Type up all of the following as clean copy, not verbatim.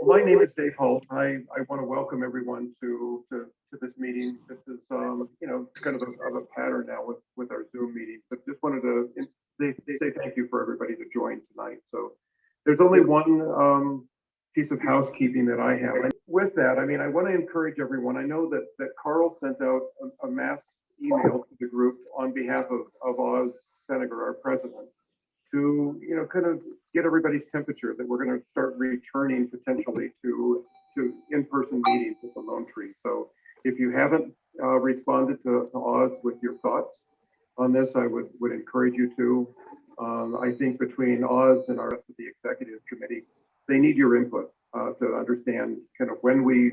My name is Dave Holt. I want to welcome everyone to this meeting. This is, kind of a pattern now with our Zoom meetings, but just wanted to say thank you for everybody to join tonight. So there's only one piece of housekeeping that I have. And with that, I want to encourage everyone. I know that Carl sent out a mass email to the group on behalf of Oz Senegar, our president, to kind of get everybody's temperature that we're going to start returning potentially to in-person meetings with the Lone Tree. So if you haven't responded to Oz with your thoughts on this, I would encourage you to. I think between Oz and our rest of the executive committee, they need your input to understand kind of when we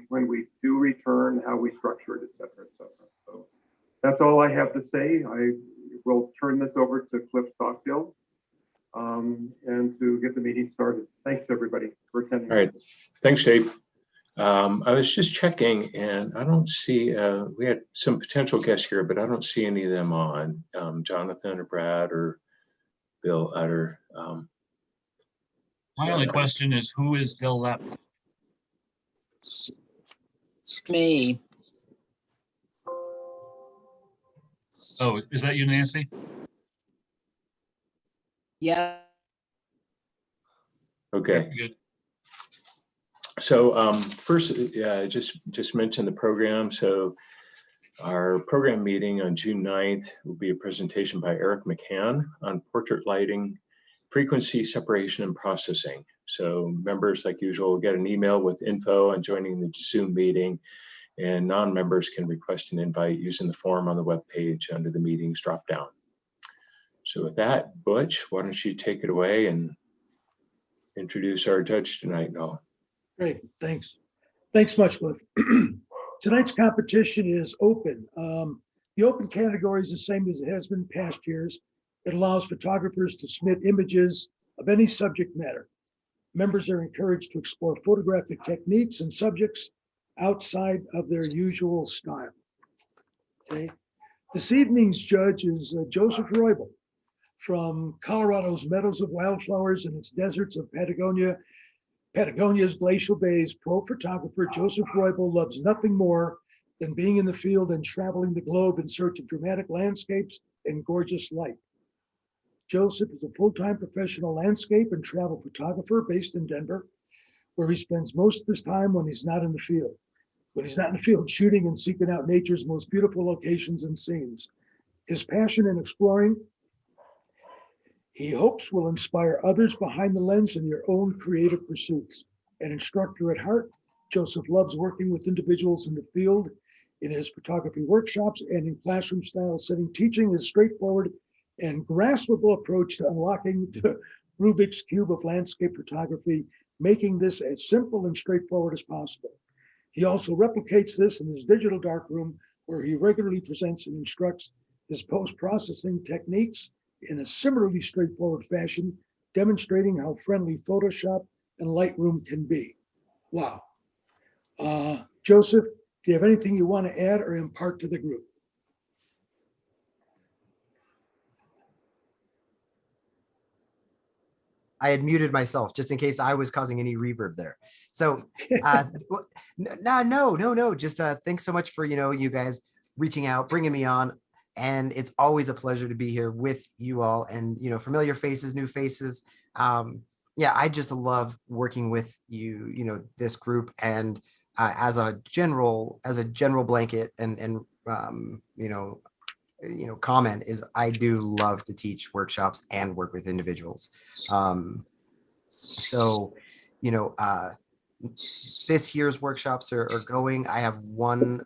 do return, how we structure it, et cetera, et cetera. So that's all I have to say. I will turn this over to Cliff Stockdale and to get the meeting started. Thanks everybody for attending. All right, thanks Dave. I was just checking and I don't see, we had some potential guests here, but I don't see any of them on, Jonathan or Brad or Bill Utter. My only question is, who is Bill Lepp? Me. Oh, is that you, Nancy? Yeah. Okay. Good. So first, just mention the program. So our program meeting on June 9th will be a presentation by Eric McCann on portrait lighting, frequency separation and processing. So members, like usual, will get an email with info on joining the Zoom meeting, and non-members can request an invite using the form on the web page under the meetings drop down. So with that, Butch, why don't you take it away and introduce our judge tonight, Noel. Great, thanks. Thanks much, Cliff. Tonight's competition is open. The open category is the same as it has been past years. It allows photographers to submit images of any subject matter. Members are encouraged to explore photographic techniques and subjects outside of their usual style. Okay. This evening's judge is Joseph Roybal from Colorado's Meadows of Wildflowers and its deserts of Patagonia. Patagonia's glacial bays. Pro photographer Joseph Roybal loves nothing more than being in the field and traveling the globe in search of dramatic landscapes and gorgeous light. Joseph is a full-time professional landscape and travel photographer based in Denver, where he spends most of his time when he's not in the field. When he's not in the field shooting and seeking out nature's most beautiful locations and scenes. His passion in exploring, he hopes, will inspire others behind the lens in their own creative pursuits. An instructor at heart, Joseph loves working with individuals in the field in his photography workshops and in classroom style setting. Teaching is straightforward and graspable approach to unlocking the Rubik's Cube of landscape photography, making this as simple and straightforward as possible. He also replicates this in his digital darkroom, where he regularly presents and instructs his post-processing techniques in a similarly straightforward fashion, demonstrating how friendly Photoshop and Lightroom can be. Wow. Joseph, do you have anything you want to add or impart to the group? I had muted myself just in case I was causing any reverb there. So no, just thanks so much for, you guys reaching out, bringing me on. And it's always a pleasure to be here with you all and, familiar faces, new faces. Yeah, I just love working with you, this group. And as a general blanket and comment is I do love to teach workshops and work with individuals. So, this year's workshops are going. I have one,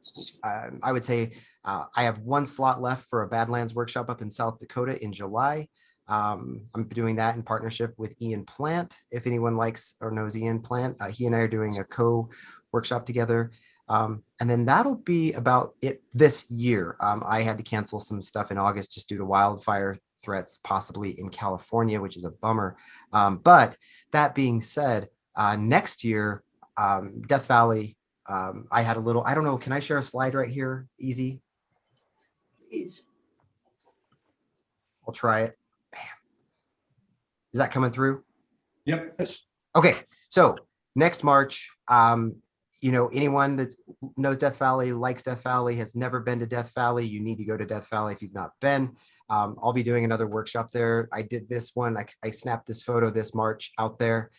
I would say I have one slot left for a Badlands workshop up in South Dakota in July. I'm doing that in partnership with Ian Plant. If anyone likes or knows Ian Plant, he and I are doing a co-workshop together. And then that'll be about it this year. I had to cancel some stuff in August just due to wildfire threats, possibly in California, which is a bummer. But that being said, next year, Death Valley, I had a little, I don't know, can I share a slide right here? Easy. Please. I'll try it. Bam. Is that coming through? Yep. Okay, so next March, You know, anyone that knows Death Valley, likes Death Valley, has never been to Death Valley, you need to go to Death Valley if you've not been. I'll be doing another workshop there. I did this one. I snapped this photo this March out there.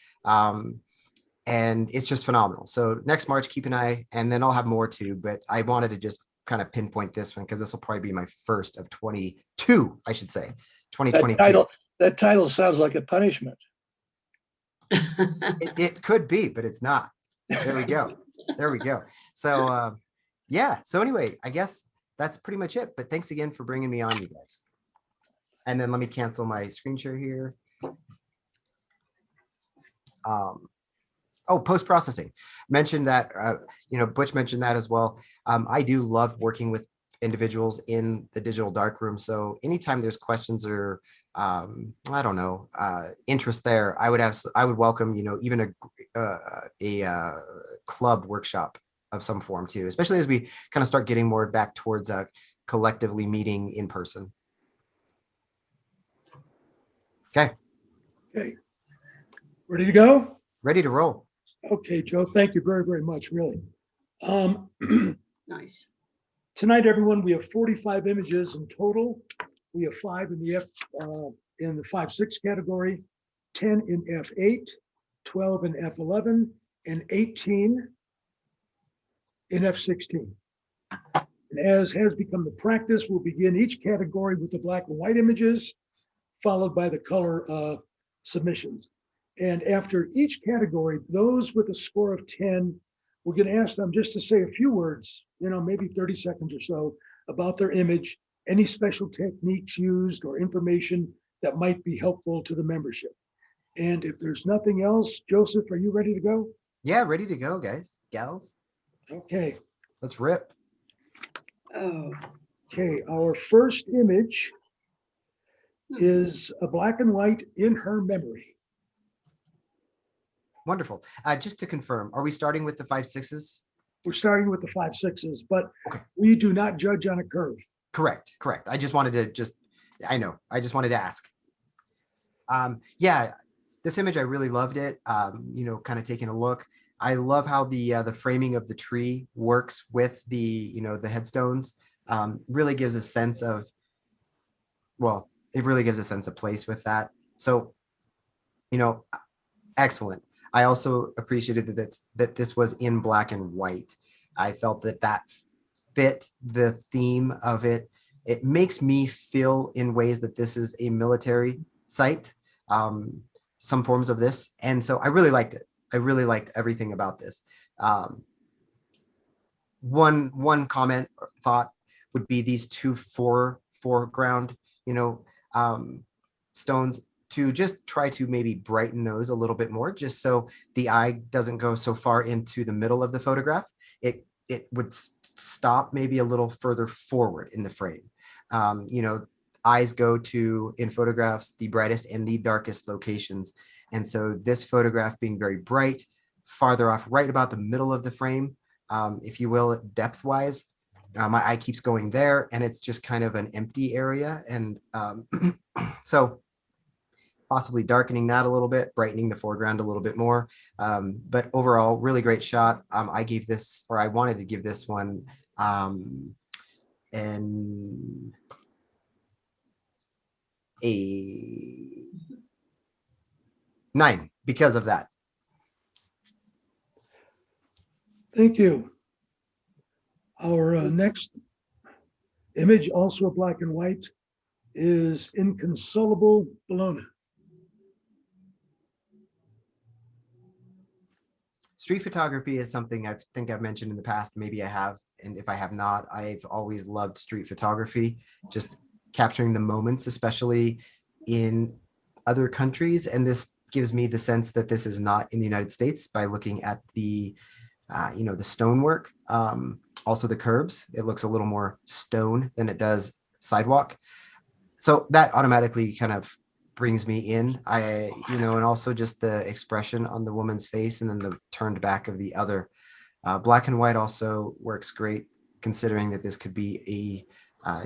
And it's just phenomenal. So next March, keep an eye, and then I'll have more too. But I wanted to just kind of pinpoint this one because this will probably be my first of 22, I should say, 2022. That title sounds like a punishment. It could be, but it's not. There we go. There we go. So yeah. So anyway, I guess that's pretty much it. But thanks again for bringing me on, you guys. And then let me cancel my screen share here. Oh, post-processing. Mentioned that, you know, Butch mentioned that as well. I do love working with individuals in the digital darkroom. So anytime there's questions or, I don't know, interest there, I would welcome, you know, even a club workshop of some form too, especially as we kind of start getting more back towards collectively meeting in person. Okay. Okay. Ready to go? Ready to roll. Okay, Joe, thank you very, very much, really. Nice. Tonight, everyone, we have 45 images in total. We have 5 in the in the 5.6 category, 10 in F8, 12 in F11, and 18 in F16. And as has become the practice, we'll begin each category with the black and white images, followed by the color submissions. And after each category, those with a score of 10, we're going to ask them just to say a few words, you know, maybe 30 seconds or so about their image, any special techniques used or information that might be helpful to the membership. And if there's nothing else, Joseph, are you ready to go? Yeah, ready to go, guys, gals. Okay. Let's rip. Oh, Okay, our first image is a black and white in her memory. Wonderful. Just to confirm, are we starting with the 5.6s? We're starting with the 5.6s, but Okay. we do not judge on a curve. Correct. I just wanted to I just wanted to ask. Yeah, this image, I really loved it. You know, kind of taking a look. I love how the framing of the tree works with the, you know, the headstones. Really gives a sense of, well, it really gives a sense of place with that. So, you know, excellent. I also appreciated that this was in black and white. I felt that fit the theme of it. It makes me feel in ways that this is a military site, some forms of this. And so I really liked it. I really liked everything about this. One comment or thought would be these two foreground, you know, stones, to just try to maybe brighten those a little bit more, just so the eye doesn't go so far into the middle of the photograph. It would stop maybe a little further forward in the frame. You know, eyes go to, in photographs, the brightest and the darkest locations. And so this photograph being very bright, farther off, right about the middle of the frame, if you will, depth-wise, my eye keeps going there, and it's just kind of an empty area. And so possibly darkening that a little bit, brightening the foreground a little bit more. But overall, really great shot. I gave this, or I wanted to give this one and a 9 because of that. Thank you. Our next image, also a black and white, is Inconsolable Bologna. Street photography is something I think I've mentioned in the past. Maybe I have, and if I have not, I've always loved street photography, just capturing the moments, especially in other countries. And this gives me the sense that this is not in the United States by looking at the, you know, the stonework, also the curbs. It looks a little more stone than it does sidewalk. So that automatically kind of brings me in. You know, and also just the expression on the woman's face and then the turned back of the other. Black and white also works great, considering that this could be a,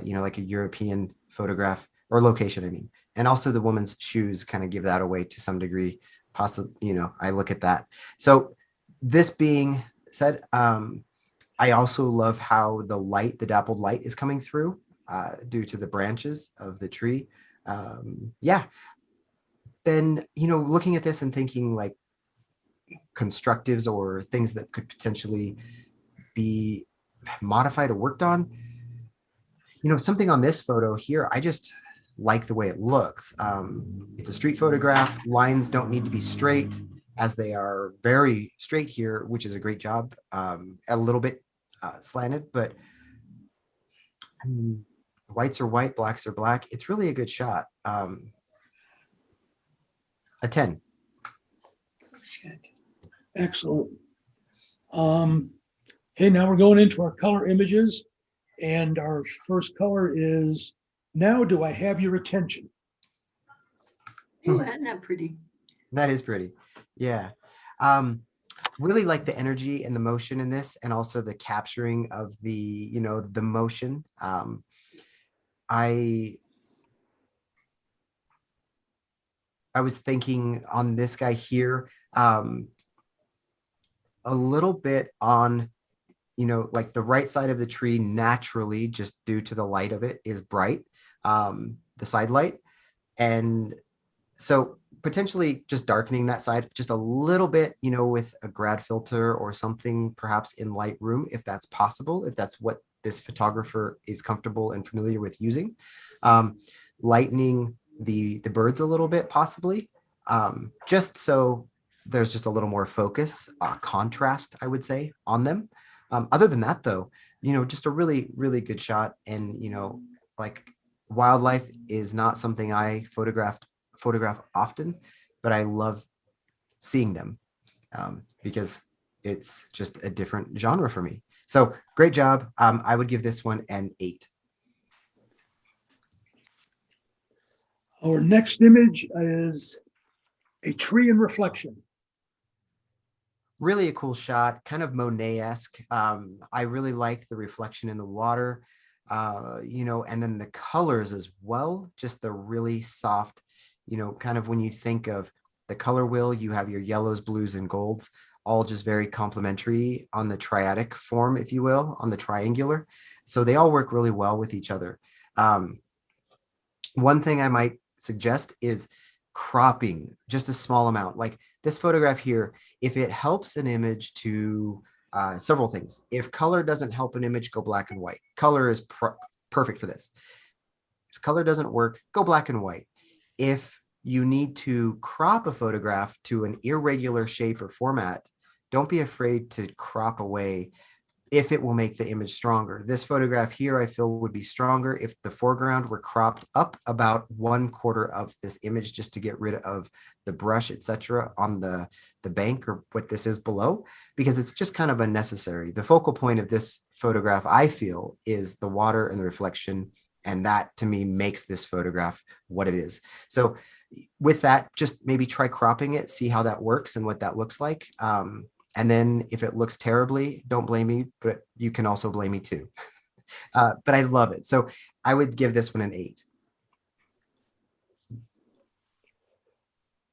you know, like a European photograph or location, I mean. And also the woman's shoes kind of give that away to some degree. Possibly, you know, I look at that. So This being said, I also love how the dappled light is coming through due to the branches of the tree. Yeah. Then, looking at this and thinking like constructives or things that could potentially be modified or worked on, something on this photo here, I just like the way it looks. It's a street photograph. Lines don't need to be straight as they are very straight here, which is a great job. A little bit slanted, but whites are white, blacks are black. It's really a good shot. A 10. Shit. Excellent. Okay, now we're going into our color images. And our first color is, now do I have your attention? Ooh, isn't that pretty? That is pretty. Yeah. Really like the energy and the motion in this, and also the capturing of the, the motion. I was thinking on this guy here, a little bit on, like the right side of the tree naturally, just due to the light of it, is bright, the side light. And so potentially just darkening that side just a little bit, with a grad filter or something, perhaps in Lightroom, if that's possible, if that's what this photographer is comfortable and familiar with using. Lightening the birds a little bit, possibly, just so there's just a little more focus, contrast, I would say, on them. Other than that, though, just a really, really good shot. And, like, wildlife is not something I photograph often, but I love seeing them because it's just a different genre for me. So great job. I would give this one an 8. Our next image is a tree in reflection. Really a cool shot, kind of Monet-esque. I really like the reflection in the water, and then the colors as well, just the really soft, kind of when you think of the color wheel, you have your yellows, blues, and golds, all just very complementary on the triadic form, if you will, on the triangular. So they all work really well with each other. One thing I might suggest is cropping just a small amount. Like this photograph here, if it helps an image to several things. If color doesn't help an image, go black and white. Color is perfect for this. If color doesn't work, go black and white. If you need to crop a photograph to an irregular shape or format, don't be afraid to crop away if it will make the image stronger. This photograph here, I feel, would be stronger if the foreground were cropped up about 1/4 of this image, just to get rid of the brush, etc., on the bank, or what this is below, because it's just kind of unnecessary. The focal point of this photograph, I feel, is the water and the reflection, and that to me makes this photograph what it is. So with that, just maybe try cropping it, see how that works and what that looks like. And then if it looks terribly, don't blame me, but you can also blame me too. But I love it. So I would give this one an 8.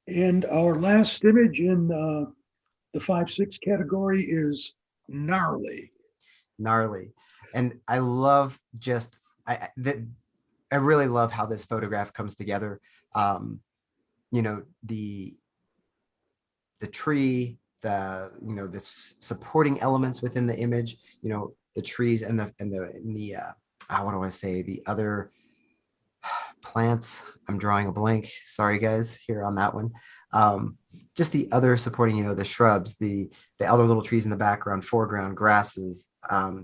And our last image in the 5.6 category is gnarly. Gnarly. And I love just, I really love how this photograph comes together. The tree, the supporting elements within the image, the trees and the what do I say, the other plants. I'm drawing a blank, sorry guys, here on that one. Just the other supporting, the shrubs, the other little trees in the background, foreground, grasses.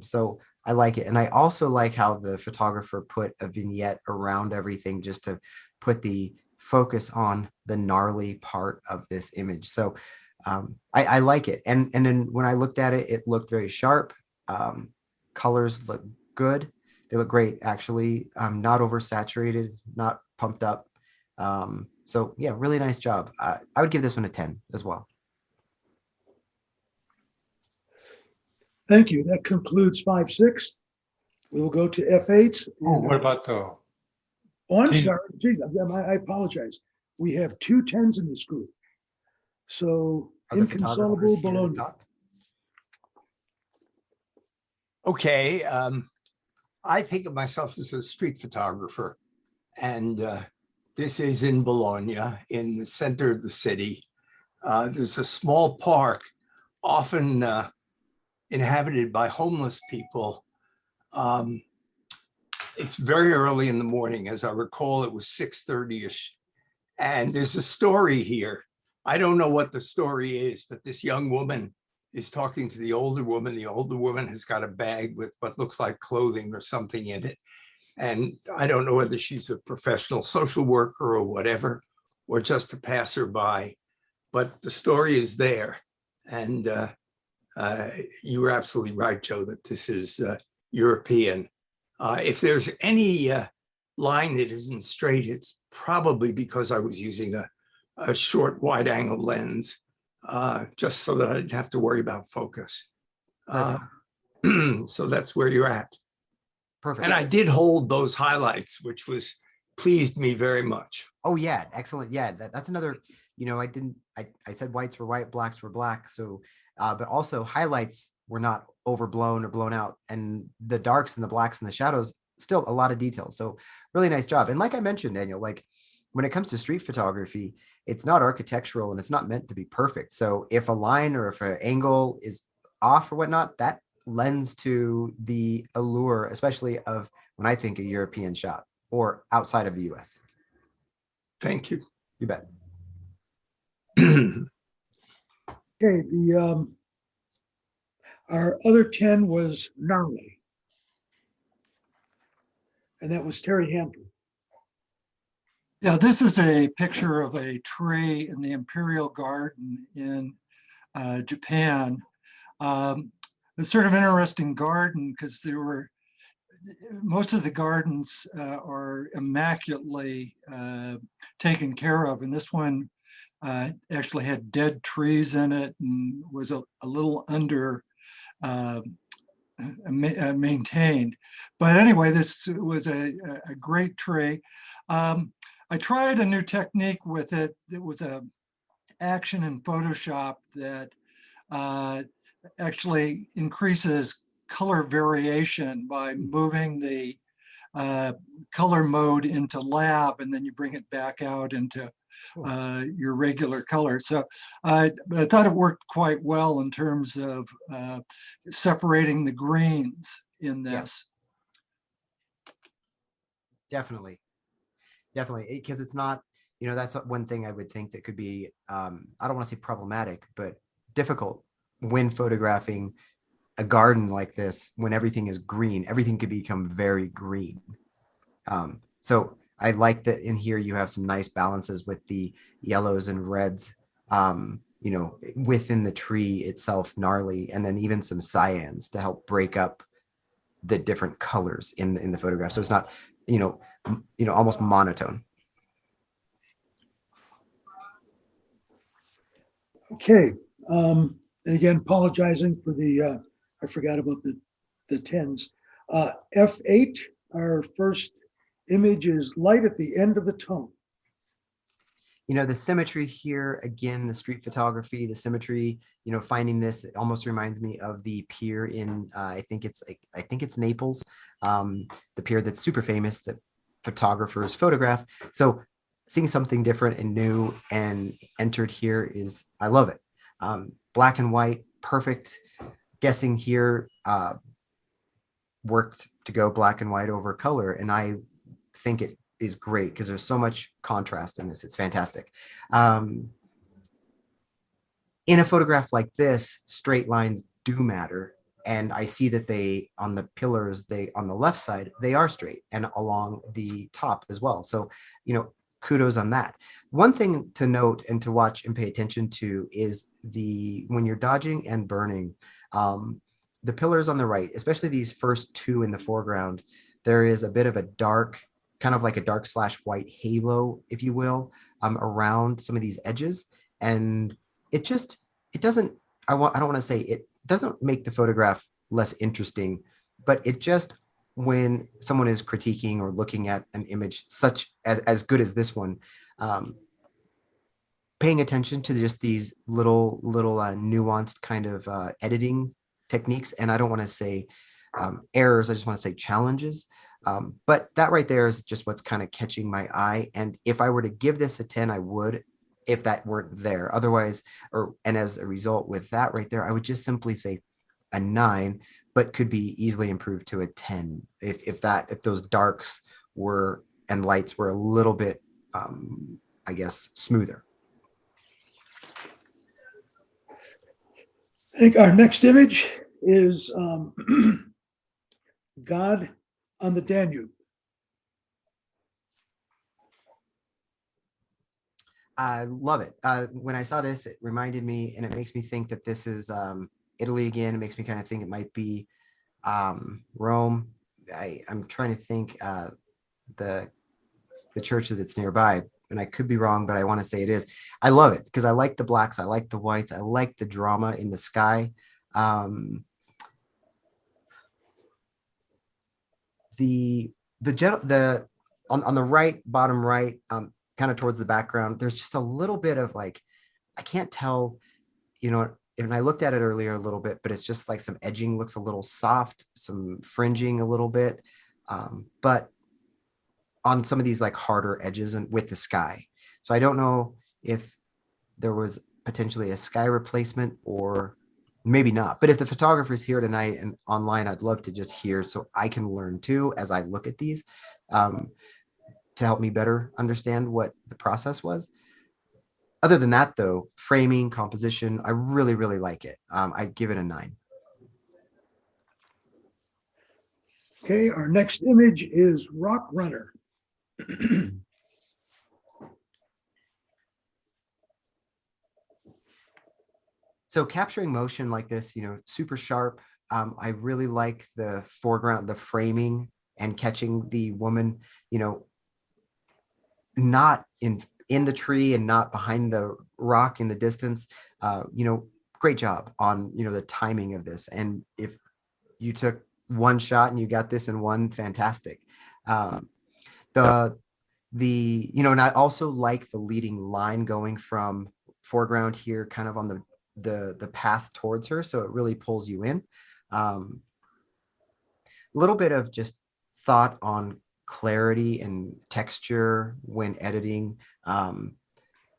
So I like it. And I also like how the photographer put a vignette around everything, just to put the focus on the gnarly part of this image. So I like it. And then when I looked at it, it looked very sharp. Colors look good. They look great, actually. Not oversaturated, not pumped up. So yeah, really nice job. I would give this one a 10 as well. Thank you. That concludes 5.6. We will go to F8. Oh, what about the, Oh, I'm 10? sorry. Geez, I apologize. We have 2 10s in this group. So Are the photographers inconsolable here to bologna. talk? Okay, I think of myself as a street photographer, and this is in Bologna, in the center of the city. There's a small park, often inhabited by homeless people. It's very early in the morning. As I recall, it was 6:30-ish. And there's a story here. I don't know what the story is, but this young woman is talking to the older woman. The older woman has got a bag with what looks like clothing or something in it. And I don't know whether she's a professional social worker or whatever, or just a passerby, but the story is there. And you were absolutely right, Joe, that this is European. If there's any line that isn't straight, it's probably because I was using a short wide angle lens, just so that I didn't have to worry about focus. So that's where you're at. Perfect. And I did hold those highlights, which pleased me very much. Oh yeah, excellent. Yeah, that's another, I said whites were white, blacks were black. So, but also highlights were not overblown or blown out, and the darks and the blacks and the shadows, still a lot of detail. So really nice job. And like I mentioned, Daniel, like when it comes to street photography, it's not architectural and it's not meant to be perfect. So if a line or if an angle is off or whatnot, that lends to the allure, especially of when I think a European shot or outside of the US. Thank you. You bet. Okay, our other 10 was gnarly. And that was Terry Hampton. Yeah, this is a picture of a tree in the Imperial Garden in Japan. It's sort of interesting garden because most of the gardens are immaculately taken care of, and this one actually had dead trees in it and was a little under maintained. But anyway, this was a great tree. I tried a new technique with it. It was a action in Photoshop that actually increases color variation by moving the color mode into lab, and then you bring it back out into your regular color. So I thought it worked quite well in terms of separating the greens in this. Definitely. Because it's not, that's one thing I would think that could be, I don't want to say problematic, but difficult when photographing a garden like this. When everything is green, everything could become very green. So I like that in here you have some nice balances with the yellows and reds, within the tree itself, gnarly, and then even some cyans to help break up the different colors in the photograph. So it's not, almost monotone. Okay, and again, apologizing for I forgot about the 10s. F8, our first image is light at the end of the tunnel. The symmetry here, again, the street photography, the symmetry, finding this, it almost reminds me of the pier in, I think it's Naples, the pier that's super famous that photographers photograph. So seeing something different and new and entered here I love it. Black and white, perfect. Guessing here worked to go black and white over color. And I think it is great because there's so much contrast in this. It's fantastic. In a photograph like this, straight lines do matter. And I see that on the pillars, on the left side, they are straight, and along the top as well. So, kudos on that. One thing to note and to watch and pay attention to is when you're dodging and burning, the pillars on the right, especially these first two in the foreground, there is a bit of a dark, kind of like a dark / white halo, if you will, around some of these edges. And it doesn't, I don't want to say it doesn't make the photograph less interesting, but it just, when someone is critiquing or looking at an image such as good as this one, paying attention to just these little nuanced kind of editing techniques. And I don't want to say errors. I just want to say challenges. But that right there is just what's kind of catching my eye. And if I were to give this a 10, I would, if that weren't there. Otherwise, and as a result with that right there, I would just simply say a 9, but could be easily improved to a 10 if those darks were and lights were a little bit, I guess, smoother. I think our next image is God on the Danube. I love it. When I saw this, it reminded me, and it makes me think that this is Italy again. It makes me kind of think it might be Rome. I'm trying to think the church that it's nearby, and I could be wrong, but I want to say it is. I love it because I like the blacks, I like the whites, I like the drama in the sky. On the right, bottom right, kind of towards the background, there's just a little bit of like, I can't tell, and I looked at it earlier a little bit, but it's just like some edging looks a little soft, some fringing a little bit, but on some of these like harder edges and with the sky. So I don't know if there was potentially a sky replacement or maybe not, but if the photographer's here tonight and online, I'd love to just hear so I can learn too as I look at these to help me better understand what the process was. Other than that though, framing, composition, I really, really like it. I'd give it a 9. Okay, our next image is Rock Runner. So capturing motion like this, super sharp. I really like the foreground, the framing and catching the woman, not in the tree and not behind the rock in the distance. Great job on, the timing of this. And if you took one shot and you got this in one, fantastic. And I also like the leading line going from foreground here, kind of on the path towards her. So it really pulls you in. A little bit of just thought on clarity and texture when editing. And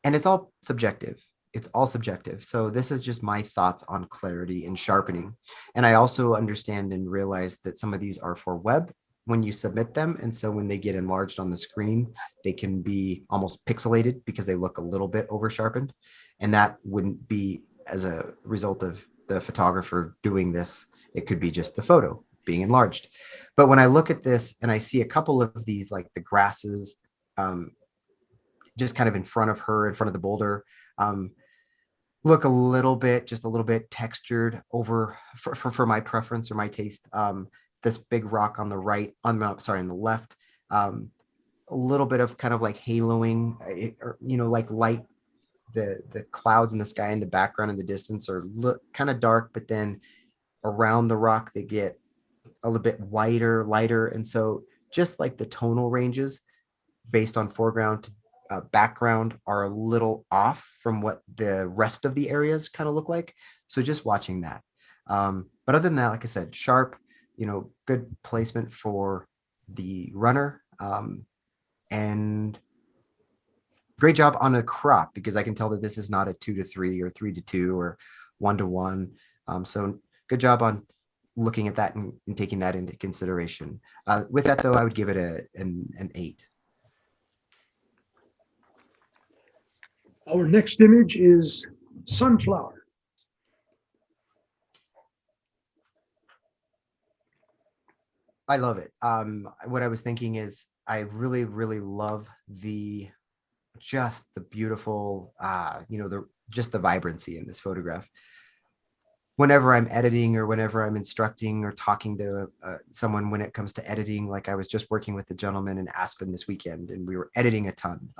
it's all subjective. It's all subjective. So this is just my thoughts on clarity and sharpening. And I also understand and realize that some of these are for web when you submit them. And so when they get enlarged on the screen, they can be almost pixelated because they look a little bit over sharpened. And that wouldn't be as a result of the photographer doing this. It could be just the photo being enlarged. But when I look at this and I see a couple of these, like the grasses, just kind of in front of her, in front of the boulder, look just a little bit textured over for my preference or my taste. This big rock on the right, on the left, a little bit of kind of like haloing, like light. The clouds in the sky in the background in the distance look kind of dark, but then around the rock they get a little bit whiter, lighter. And so just like the tonal ranges based on foreground to background are a little off from what the rest of the areas kind of look like. So just watching that. But other than that, like I said, sharp, good placement for the runner, and great job on a crop, because I can tell that this is not a 2:3 or 3:2 or 1:1. So good job on looking at that and taking that into consideration. With that though, I would give it an 8. Our next image is Sunflower. I love it. What I was thinking is I really, really love just the beautiful, just the vibrancy in this photograph. Whenever I'm editing or whenever I'm instructing or talking to someone when it comes to editing, like I was just working with a gentleman in Aspen this weekend and we were editing a ton.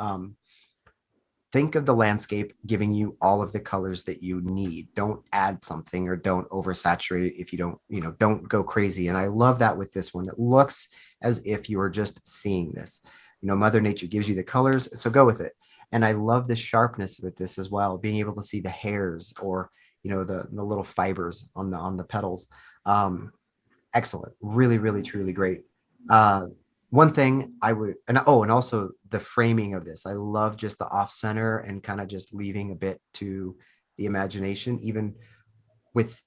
Think of the landscape giving you all of the colors that you need. Don't add something or don't oversaturate if you don't go crazy. And I love that with this one. It looks as if you are just seeing this. Mother Nature gives you the colors, so go with it. And I love the sharpness with this as well, being able to see the hairs or the little fibers on the petals. excellent. Really, really, truly great. One thing I would, and also the framing of this. I love just the off center and kind of just leaving a bit to the imagination, even with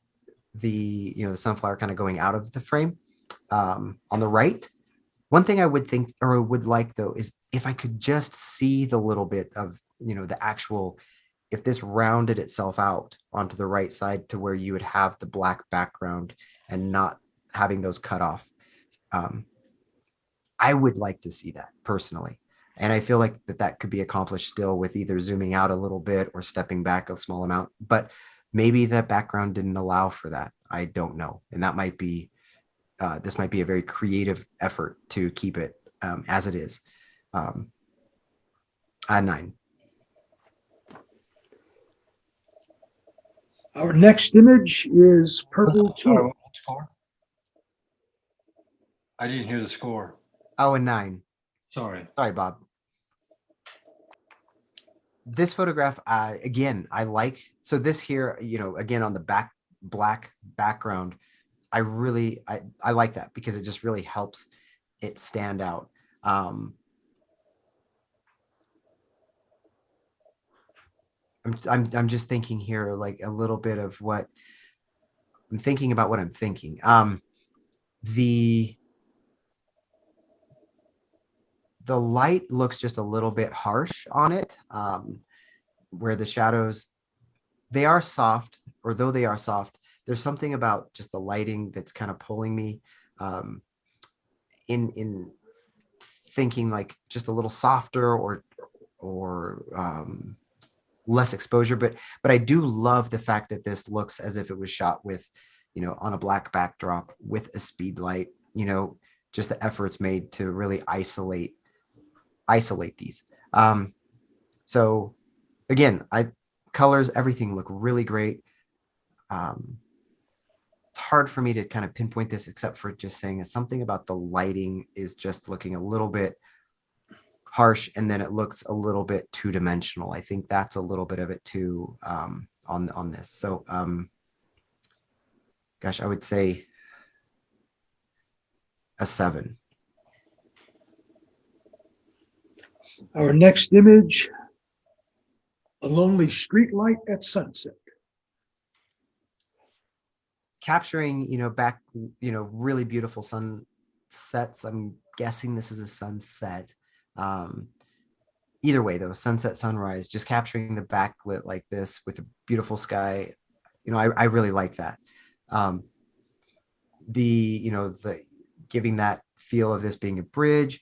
the, the sunflower kind of going out of the frame. On the right, one thing I would think or would like though is if I could just see the little bit of, the actual, if this rounded itself out onto the right side to where you would have the black background and not having those cut off. I would like to see that personally. And I feel like that could be accomplished still with either zooming out a little bit or stepping back a small amount, but maybe that background didn't allow for that. I don't know. And that might be, this might be a very creative effort to keep it as it is. A 9. Our next image is purple Sorry, tulip. what score? I didn't hear the score. Oh, a 9. Sorry. Sorry, Bob. This photograph, again, I like. So this here, again, on the black background, I like that because it just really helps it stand out. I'm just thinking here, like a little bit of what I'm thinking about what I'm thinking. The light looks just a little bit harsh on it, where the shadows, they are soft, or though they are soft, there's something about just the lighting that's kind of pulling me in thinking like just a little softer or less exposure. But I do love the fact that this looks as if it was shot with, on a black backdrop with a speed light, just the efforts made to really isolate these. So again, colors, everything look really great. It's hard for me to kind of pinpoint this except for just saying something about the lighting is just looking a little bit harsh, and then it looks a little bit two-dimensional. I think that's a little bit of it too on this. So gosh, I would say a 7. Our next image, a lonely street light at sunset. Capturing, back, really beautiful sunsets. I'm guessing this is a sunset. Either way though, sunset, sunrise, just capturing the backlit like this with a beautiful sky. I really like that. The giving that feel of this being a bridge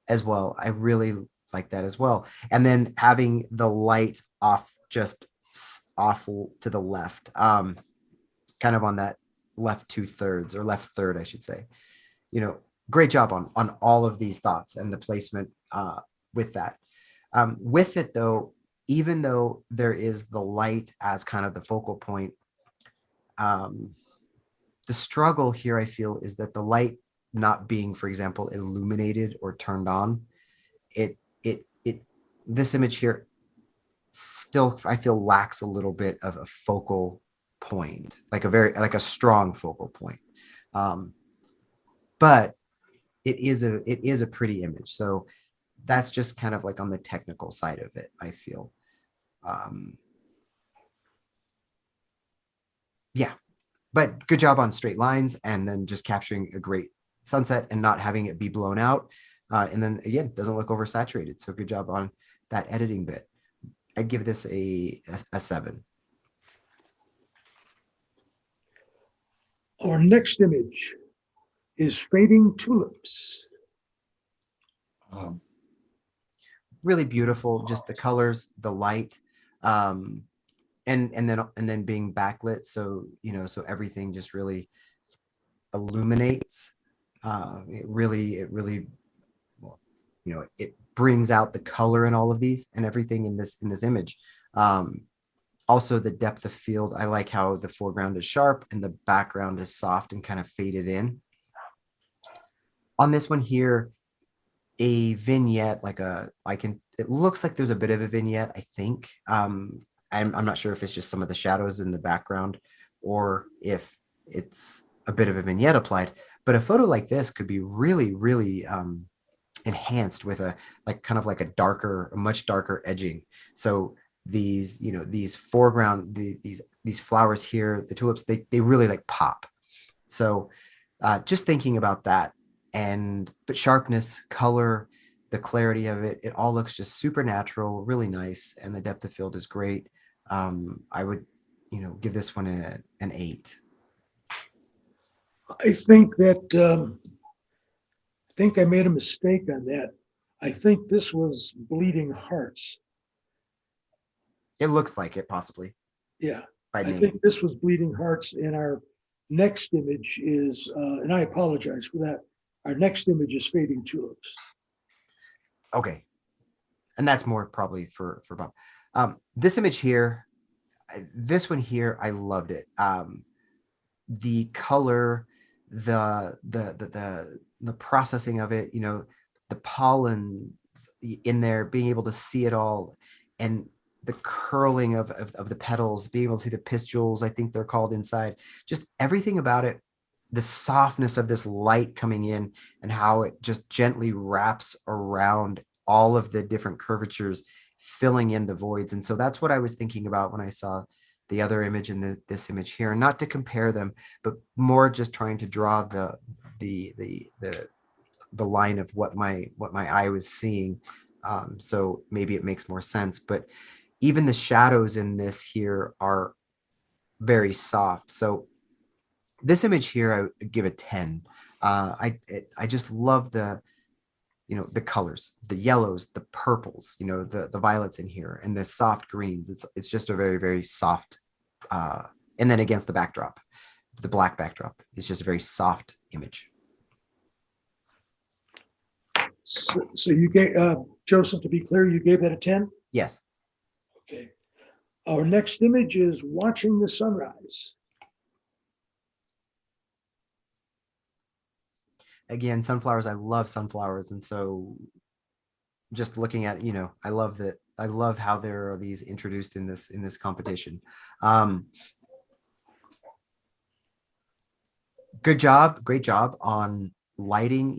as well. I really like that as well. And then having the light off, just off to the left, kind of on that left 2/3 or left third, I should say. Great job on all of these thoughts and the placement with that. With it though, even though there is the light as kind of the focal point, the struggle here I feel is that the light not being, for example, illuminated or turned on, this image here still, I feel, lacks a little bit of a focal point, like a strong focal point. But it is a pretty image. So that's just kind of like on the technical side of it, I feel. Yeah, but good job on straight lines and then just capturing a great sunset and not having it be blown out. And then again, doesn't look oversaturated. So good job on that editing bit. I'd give this a 7. Our next image is fading tulips. Really beautiful, just the colors, the light, and then being backlit. So, so everything just really illuminates. It really, well, it brings out the color in all of these and everything in this image. Also the depth of field. I like how the foreground is sharp and the background is soft and kind of faded in. On this one here, a vignette, it looks like there's a bit of a vignette, I think. I'm not sure if it's just some of the shadows in the background or if it's a bit of a vignette applied. But a photo like this could be really, really enhanced with a kind of like a much darker edging. So these, these foreground, these flowers here, the tulips, they really like pop. So just thinking about that, but sharpness, color, the clarity of it, it all looks just super natural, really nice, and the depth of field is great. I would, give this one an 8. I think that, I think I made a mistake on that. I think this was Bleeding Hearts. It looks like it possibly Yeah, by I name. think this was Bleeding Hearts, and our next image is, and I apologize for that. Our next image is Fading Tulips. Okay. And that's more probably for Bob. This image here, this one here, I loved it. The color, the processing of it, the pollen in there, being able to see it all, and the curling of the petals, being able to see the pistils, I think they're called inside, just everything about it, the softness of this light coming in and how it just gently wraps around all of the different curvatures, filling in the voids. And so that's what I was thinking about when I saw the other image and this image here, not to compare them, but more just trying to draw the line of what my eye was seeing. So maybe it makes more sense, but even the shadows in this here are very soft. So this image here, I would give a 10. I just love the colors, the yellows, the purples, the violets in here, and the soft greens. It's just a very, very soft, and then against the backdrop, the black backdrop, it's just a very soft image. So you gave, Joseph, to be clear, you gave that a 10? Yes. Okay. Our next image is Watching the Sunrise. Again, sunflowers, I love sunflowers. And so just looking at, I love that. I love how there are these introduced in this competition. Good job, great job on lighting,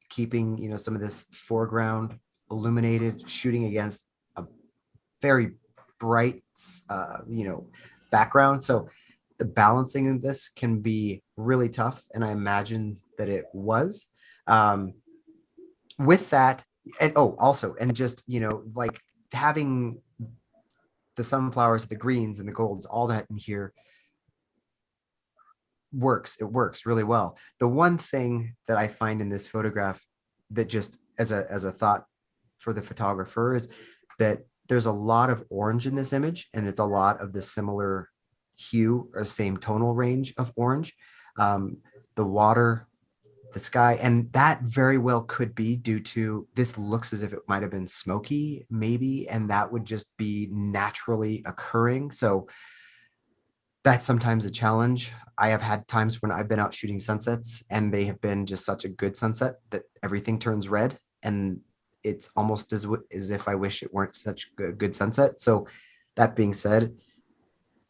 keeping, some of this foreground illuminated, shooting against a very bright, background. So the balancing of this can be really tough. And I imagine that it was. With that, and also, and just, like having the sunflowers, the greens and the golds, all that in here works. It works really well. The one thing that I find in this photograph that just as a thought for the photographer is that there's a lot of orange in this image, and it's a lot of the similar hue or same tonal range of orange. The water, the sky, and that very well could be due to this looks as if it might have been smoky, maybe, and that would just be naturally occurring. So that's sometimes a challenge. I have had times when I've been out shooting sunsets and they have been just such a good sunset that everything turns red, and it's almost as if I wish it weren't such a good sunset. So that being said,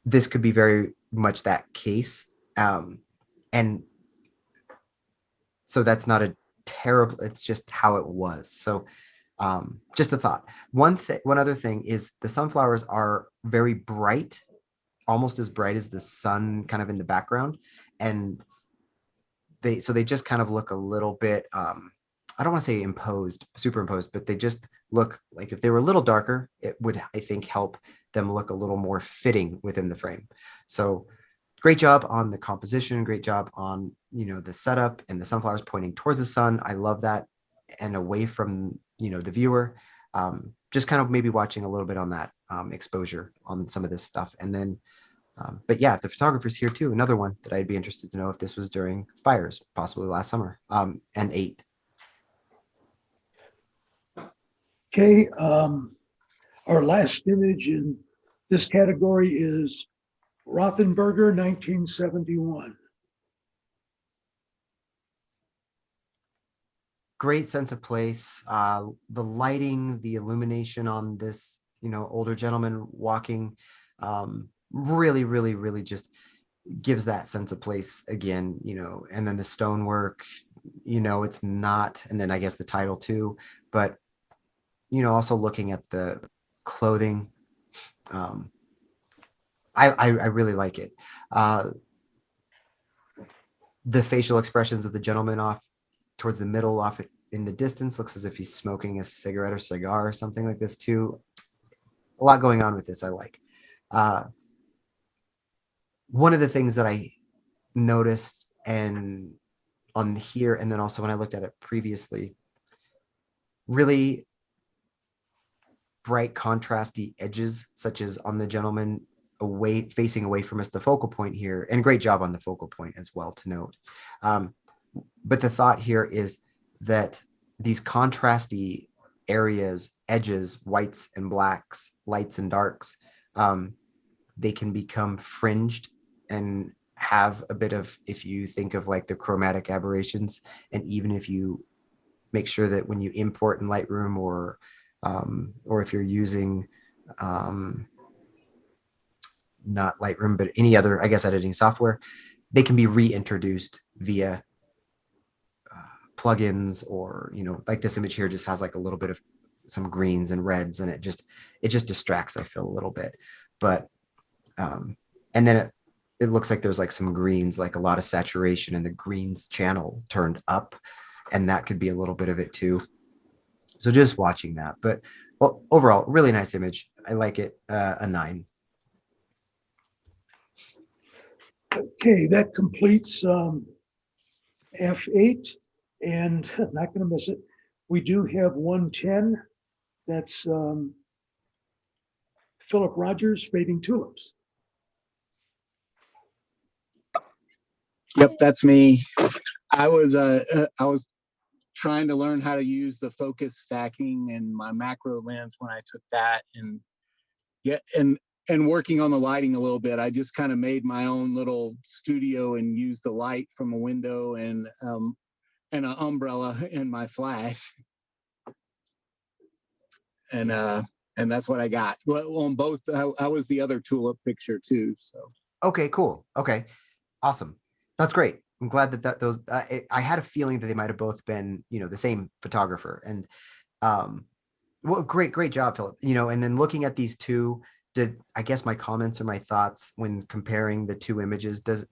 this could be very much that case. And so that's not a terrible, it's just how it was. So just a thought. One other thing is the sunflowers are very bright, almost as bright as the sun kind of in the background. And they just kind of look a little bit, I don't want to say superimposed, but they just look like if they were a little darker, it would, I think, help them look a little more fitting within the frame. So great job on the composition, great job on, the setup and the sunflowers pointing towards the sun. I love that. And away from, the viewer, just kind of maybe watching a little bit on that exposure on some of this stuff. And then, but yeah, if the photographer's here too, another one that I'd be interested to know if this was during fires, possibly last summer, and 8. Okay, our last image in this category is Rothenberger, 1971. Great sense of place. The lighting, the illumination on this, older gentleman walking, really, really, really just gives that sense of place again, you know, and then the stonework, you know, it's not, and then I guess the title too, but, you know, also looking at the clothing, I really like it. The facial expressions of the gentleman off towards the middle, off in the distance, looks as if he's smoking a cigarette or cigar or something like this too. A lot going on with this, I like. One of the things that I noticed and on here, and then also when I looked at it previously, really bright contrasty edges, such as on the gentleman away, facing away from us, the focal point here, and great job on the focal point as well to note. But the thought here is that these contrasty areas, edges, whites and blacks, lights and darks, they can become fringed and have a bit of, if you think of like the chromatic aberrations, and even if you make sure that when you import in Lightroom or if you're using not Lightroom, but any other, I guess, editing software, they can be reintroduced via plugins, or, you know, like this image here just has like a little bit of some greens and reds, and it just distracts, I feel, a little bit. But and then it looks like there's like some greens, like a lot of saturation in the greens channel turned up, and that could be a little bit of it too. So just watching that, but well, overall, really nice image. I like it. A 9. Okay, that completes F8, and not going to miss it. We do have 110. That's Philip Rogers, Fading Tulips. Yep, that's me. I was trying to learn how to use the focus stacking and my macro lens when I took that, and and working on the lighting a little bit. I just kind of made my own little studio and used the light from a window and an umbrella and my flash, and that's what I got. Well, on both, I was the other tulip picture too. So Okay, cool. Okay, awesome. That's great. I'm glad that those. I had a feeling that they might have both been, you know, the same photographer. And well, great job, Philip. You know, and then looking at these two, I guess my comments or my thoughts when comparing the two images, did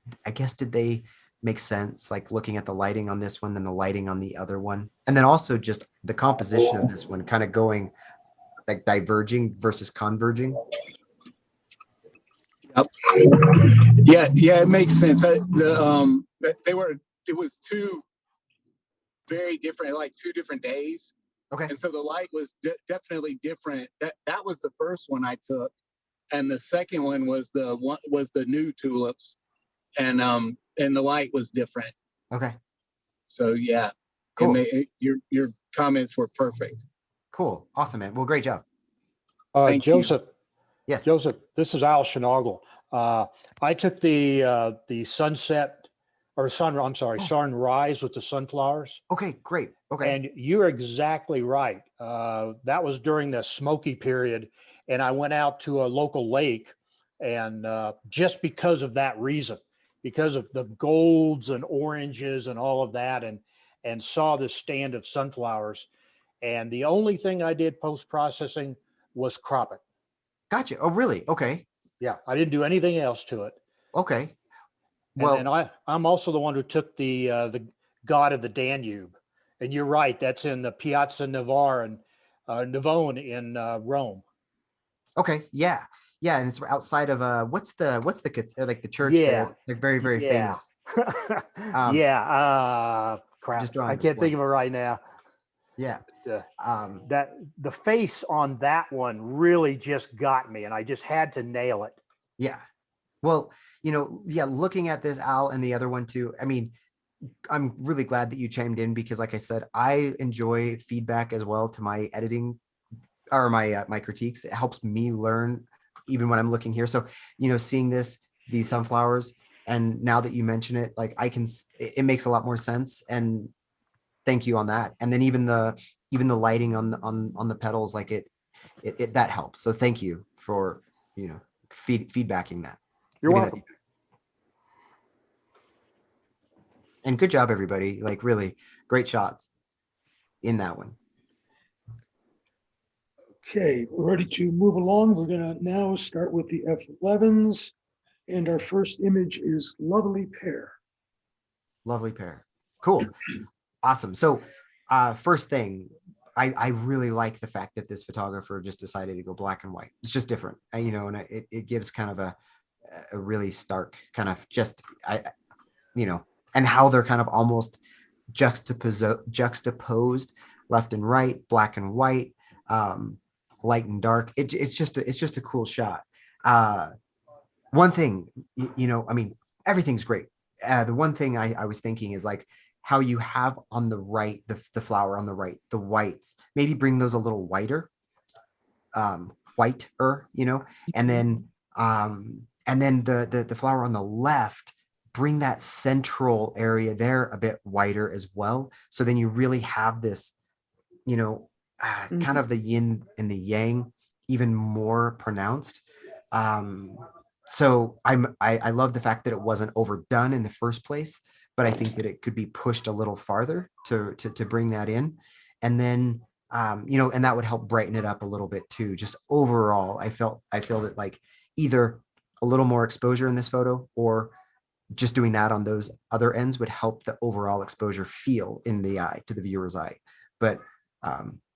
they make sense? Like looking at the lighting on this one and the lighting on the other one, and then also just the composition of this one, kind of going like diverging versus converging. Yep. Yeah, it makes sense. It was two very different, like 2 different days. Okay. And so the light was definitely different. That was the first one I took, and the second one was the new tulips, and the light was different. Okay. So yeah, Cool. Your comments were perfect. Cool. Awesome, man. Well, great job. Thank you. Joseph, Yes. Joseph, this is Al Schnagle. I took the sunset or sunrise with the sunflowers. Okay, great. Okay. And you're exactly right. That was during the smoky period. And I went out to a local lake, and just because of that reason, because of the golds and oranges and all of that, and saw this stand of sunflowers. And the only thing I did post-processing was crop it. Gotcha. Oh, really? Okay. Yeah, I didn't do anything else to it. Okay. Well, Well, and I'm also the one who took the God of the Danube, and you're right. That's in the Piazza Navone in Rome. okay. Yeah. Yeah. And it's outside of what's the like the church Yeah. there? Like very, very Yeah. famous. Crap. Just drawing I a can't think blank. of it right now. Yeah. That the face on that one really just got me, and I just had to nail it. Yeah. Well, you know, yeah, looking at this, Al, and the other one too, I mean, I'm really glad that you chimed in, because like I said, I enjoy feedback as well to my editing or my critiques. It helps me learn even when I'm looking here. So, you know, seeing these sunflowers, and now that you mention it, like it makes a lot more sense. And thank you on that. And then even the lighting on the petals, like it that helps. So thank you for, you know, feedbacking that. You're Giving welcome. And good job, everybody. Like really great shots in that one. Okay, we're ready to move along. We're gonna now start with the F11s. And our first image is lovely pair. Lovely pair. Cool. Awesome. So first thing, I really like the fact that this photographer just decided to go black and white. It's just different, you know, and it gives kind of a really stark kind of just, you know, and how they're kind of almost juxtaposed left and right, black and white, light and dark. It's just a cool shot. One thing, you know, I mean, everything's great. The one thing I was thinking is like how you have on the right, the flower on the right, the whites, maybe bring those a little whiter, whiter, you know, and then the flower on the left, bring that central area there a bit whiter as well. So then you really have this, you know, kind of the yin and the yang even more pronounced. So I love the fact that it wasn't overdone in the first place, but I think that it could be pushed a little farther to bring that in. And then, you know, and that would help brighten it up a little bit too. Just overall, I feel that like either a little more exposure in this photo or just doing that on those other ends would help the overall exposure feel in the eye, to the viewer's eye. But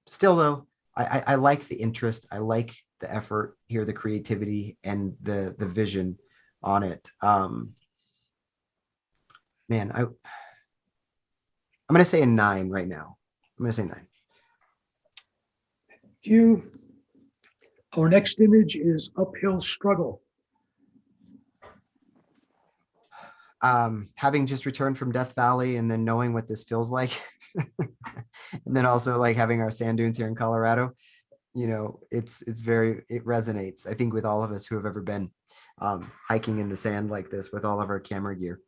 still though, I like the interest. I like the effort here, the creativity and the vision on it. Man, I'm going to say a 9 right now. I'm going to say 9. You. Our next image is uphill struggle. Having just returned from Death Valley and then knowing what this feels like, and then also like having our sand dunes here in Colorado, you know, it resonates, I think, with all of us who have ever been hiking in the sand like this with all of our camera gear,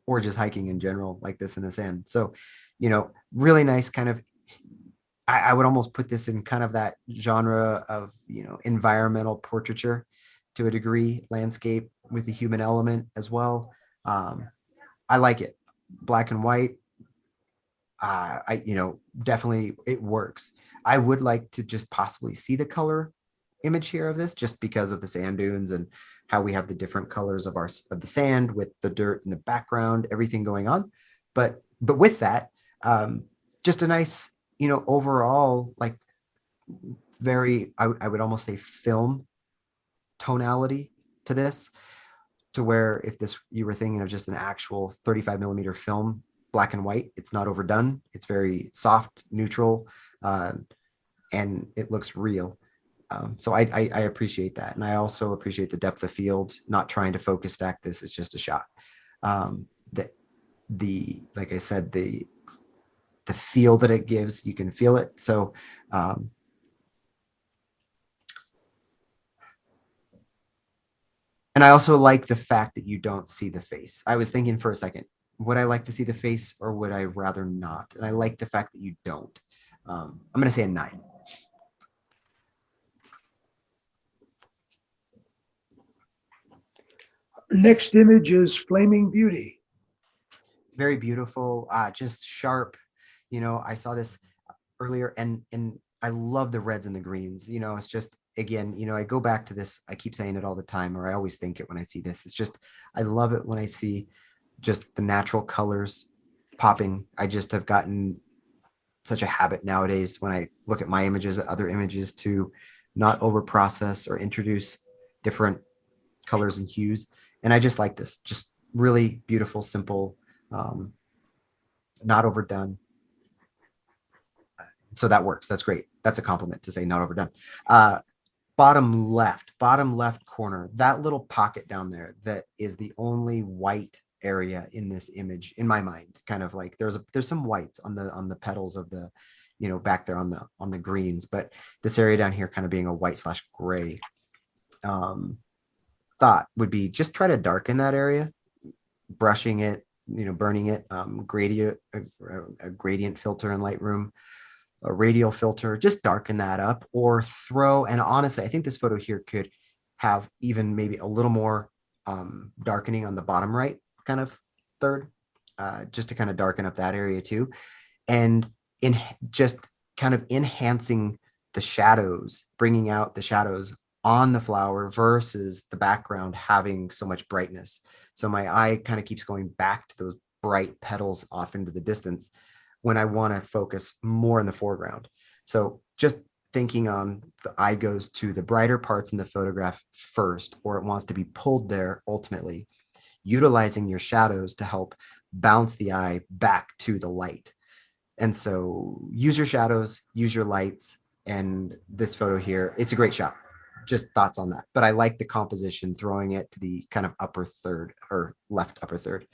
or just hiking in general like this in the sand. So, you know, really nice kind of, I would almost put this in kind of that genre of, you know, environmental portraiture to a degree, landscape with the human element as well. I like it. Black and white. You know, definitely it works. I would like to just possibly see the color image here of this, just because of the sand dunes and how we have the different colors of the sand with the dirt in the background, everything going on. But with that, just a nice, you know, overall, like very, I would almost say film tonality to this, to where if you were thinking of just an actual 35mm film, black and white, it's not overdone. It's very soft, neutral, and it looks real. So I appreciate that. And I also appreciate the depth of field, not trying to focus stack this. It's just a shot. Like I said, the feel that it gives, you can feel it. So, and I also like the fact that you don't see the face. I was thinking for a second, would I like to see the face or would I rather not? And I like the fact that you don't. I'm going to say a 9. Next image is Flaming Beauty. Very beautiful, just sharp. You know, I saw this earlier and I love the reds and the greens. You know, it's just, again, you know, I go back to this. I keep saying it all the time, or I always think it when I see this. It's just, I love it when I see just the natural colors popping. I just have gotten such a habit nowadays when I look at my images, at other images, to not over process or introduce different colors and hues. And I just like this, just really beautiful, simple, not overdone. So that works. That's great. That's a compliment to say not overdone. Bottom left corner, that little pocket down there, that is the only white area in this image, in my mind. Kind of like there's some whites on the petals of the, you know, back there on the greens, but this area down here kind of being a white/gray. Thought would be just try to darken that area, brushing it, you know, burning it, a gradient filter in Lightroom, a radial filter, just darken that up, or throw, and honestly, I think this photo here could have even maybe a little more darkening on the bottom right kind of third, just to kind of darken up that area too. And in just kind of enhancing the shadows, bringing out the shadows on the flower versus the background having so much brightness. So my eye kind of keeps going back to those bright petals off into the distance when I want to focus more in the foreground. So just thinking on the eye goes to the brighter parts in the photograph first, or it wants to be pulled there ultimately, utilizing your shadows to help bounce the eye back to the light. And so use your shadows, use your lights, and this photo here, it's a great shot. Just thoughts on that. But I like the composition, throwing it to the kind of upper third or left upper third.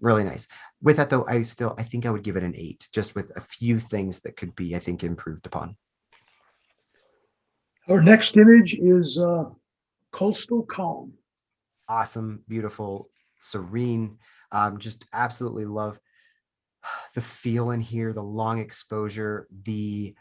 Really nice. With that though, I think I would give it an 8, just with a few things that could be, I think, improved upon. Our next image is coastal calm. Awesome, beautiful, serene. Just absolutely love the feel in here, the long exposure, the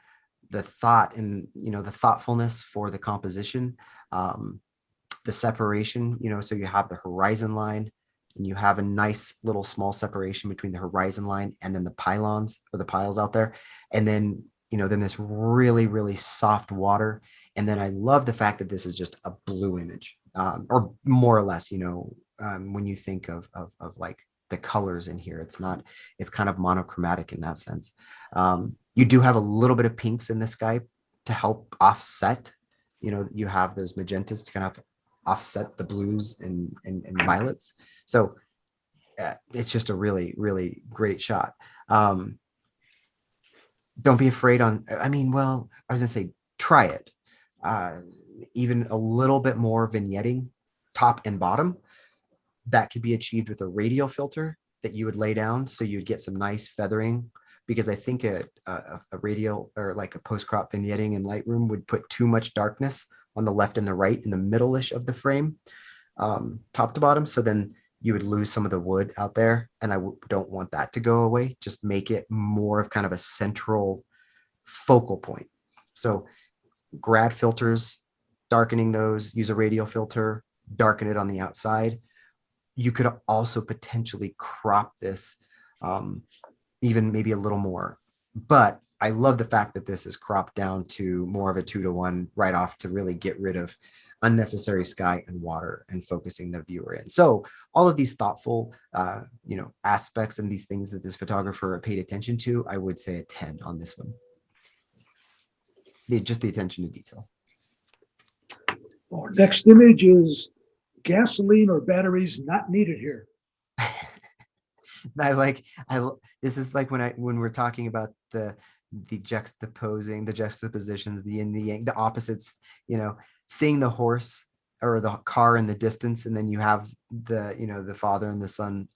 thought and, the thoughtfulness for the composition, the separation, so you have the horizon line and you have a nice little small separation between the horizon line and then the pylons or the piles out there. And then, then this really, really soft water. And then I love the fact that this is just a blue image, or more or less, when you think of like the colors in here, it's kind of monochromatic in that sense. You do have a little bit of pinks in the sky to help offset, you have those magentas to kind of offset the blues and violets. So it's just a really, really great shot. Don't be afraid I was gonna say, try it. Even a little bit more vignetting, top and bottom, that could be achieved with a radial filter that you would lay down. So you'd get some nice feathering, because I think a radial or like a post-crop vignetting in Lightroom would put too much darkness on the left and the right in the middle-ish of the frame, top to bottom. So then you would lose some of the wood out there. And I don't want that to go away. Just make it more of kind of a central focal point. So grad filters, darkening those, use a radial filter, darken it on the outside. You could also potentially crop this even maybe a little more. But I love the fact that this is cropped down to more of a 2-to-1 right off to really get rid of unnecessary sky and water and focusing the viewer in. So all of these thoughtful, aspects and these things that this photographer paid attention to, I would say a 10 on this one. Just the attention to detail. Our next image is gasoline or batteries not needed here. This is like when we're talking about the juxtapositions, the yin, the yang, the opposites, seeing the horse or the car in the distance, and then you have the father and the son,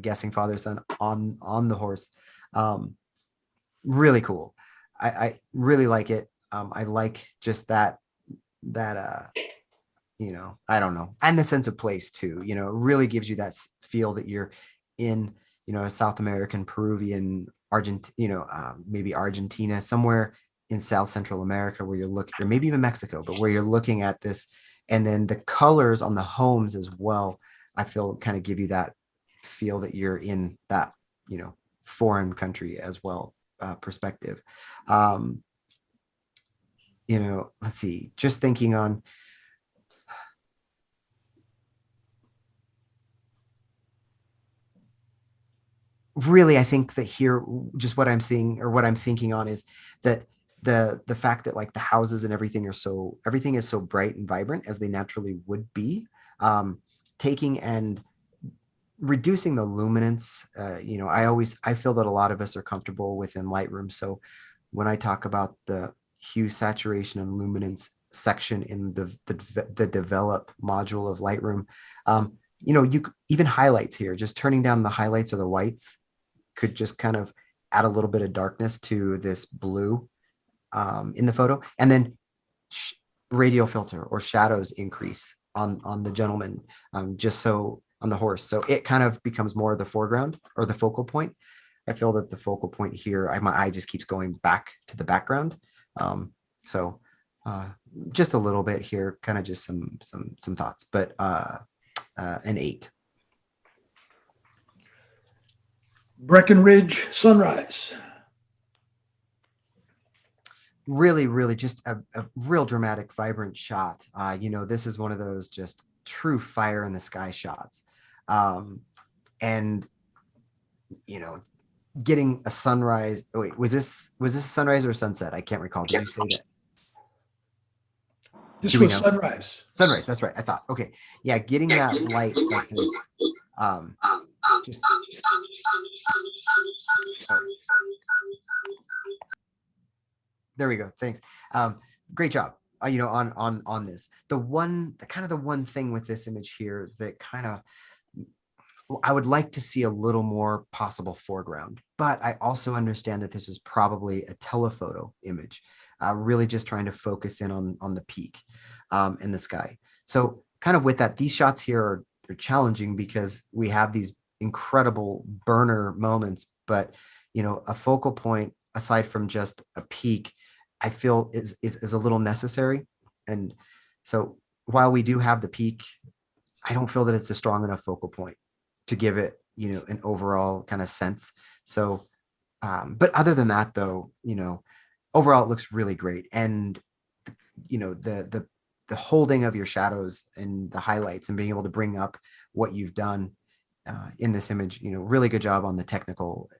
guessing father, son on the horse. Really cool. I really like it. I like just that I don't know, and the sense of place too, it really gives you that feel that you're in, a South American, Peruvian, maybe Argentina, somewhere in South Central America where you're looking, or maybe even Mexico, but where you're looking at this. And then the colors on the homes as well, I feel kind of give you that feel that you're in that, foreign country as well, perspective. Let's see, just thinking on, really, I think that here, just what I'm seeing or what I'm thinking on is that the fact that like the houses and everything is so bright and vibrant as they naturally would be, taking and reducing the luminance. I feel that a lot of us are comfortable within Lightroom. So when I talk about the hue, saturation, and luminance section in the develop module of Lightroom, you even highlights here, just turning down the highlights or the whites could just kind of add a little bit of darkness to this blue in the photo. And then radial filter or shadows increase on the gentleman, just so on the horse. So it kind of becomes more of the foreground or the focal point. I feel that the focal point here, my eye just keeps going back to the background. So just a little bit here, kind of just some thoughts, but an 8. Breckenridge sunrise. Really just a real dramatic, vibrant shot. This is one of those just true fire in the sky shots. And, getting a sunrise. Oh, wait, was this a sunrise or a sunset? I can't recall. Did you say that? This Do we was know? sunrise. Sunrise, that's right. I thought, okay. Yeah, getting that light like this. Just, there we go. Thanks. Great job. On this. The one thing with this image here that kind of I would like to see a little more possible foreground, but I also understand that this is probably a telephoto image, really just trying to focus in on the peak in the sky. So kind of with that, these shots here are challenging because we have these incredible burner moments, but a focal point aside from just a peak, I feel is a little necessary. And so while we do have the peak, I don't feel that it's a strong enough focal point to give it, an overall kind of sense. So, but other than that, though, overall it looks really great. And, the holding of your shadows and the highlights and being able to bring up what you've done in this image, really good job on the technical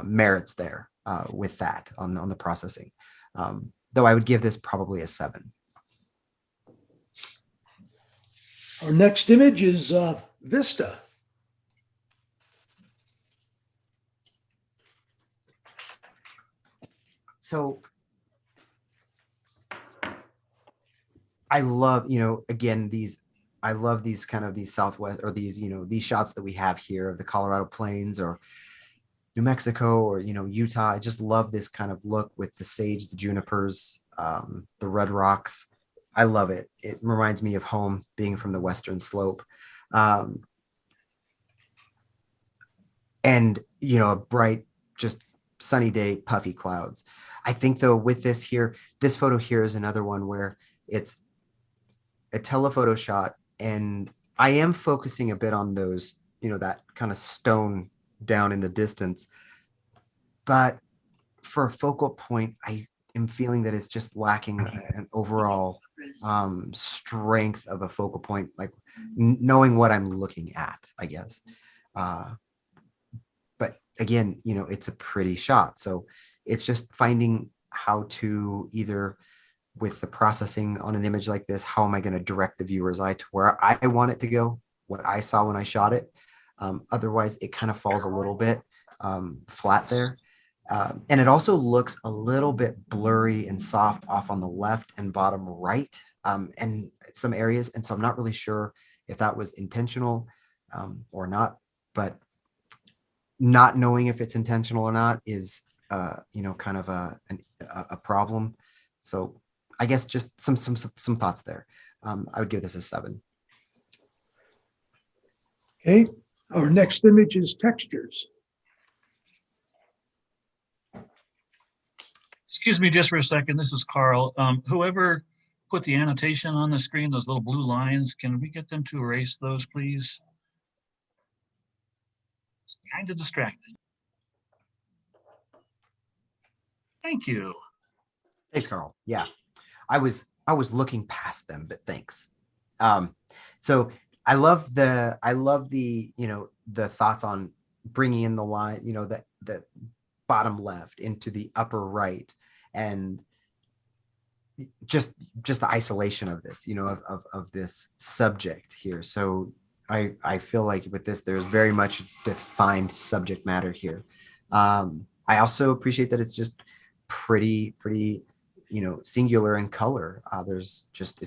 merits there with that on the processing. Though I would give this probably a 7. Our next image is Vista. So I love, again, I love these kind of these Southwest or these, these shots that we have here of the Colorado Plains or New Mexico or, Utah. I just love this kind of look with the sage, the junipers, the red rocks. I love it. It reminds me of home, being from the Western Slope. And, a bright, just sunny day, puffy clouds. I think though with this here, this photo here is another one where it's a telephoto shot and I am focusing a bit on those, that kind of stone down in the distance. But for a focal point, I am feeling that it's just lacking an overall strength of a focal point, like knowing what I'm looking at, I guess. But again, it's a pretty shot. So it's just finding how to either with the processing on an image like this, how am I going to direct the viewer's eye to where I want it to go, what I saw when I shot it. Otherwise, it kind of falls a little bit flat there. And it also looks a little bit blurry and soft off on the left and bottom right and some areas. And so I'm not really sure if that was intentional or not, but not knowing if it's intentional or not is, kind of a problem. So I guess just some thoughts there. I would give this a 7. Okay. Our next image is textures. Excuse me just for a second. This is Carl. Whoever put the annotation on the screen, those little blue lines, can we get them to erase those, please? It's kind of distracting. Thank you. Thanks, Carl. Yeah, I was looking past them, but thanks. So I love the the thoughts on bringing in the line, the bottom left into the upper right, and just the isolation of this, of this subject here. So I feel like with this, there's very much defined subject matter here. I also appreciate that it's just pretty singular in color. It's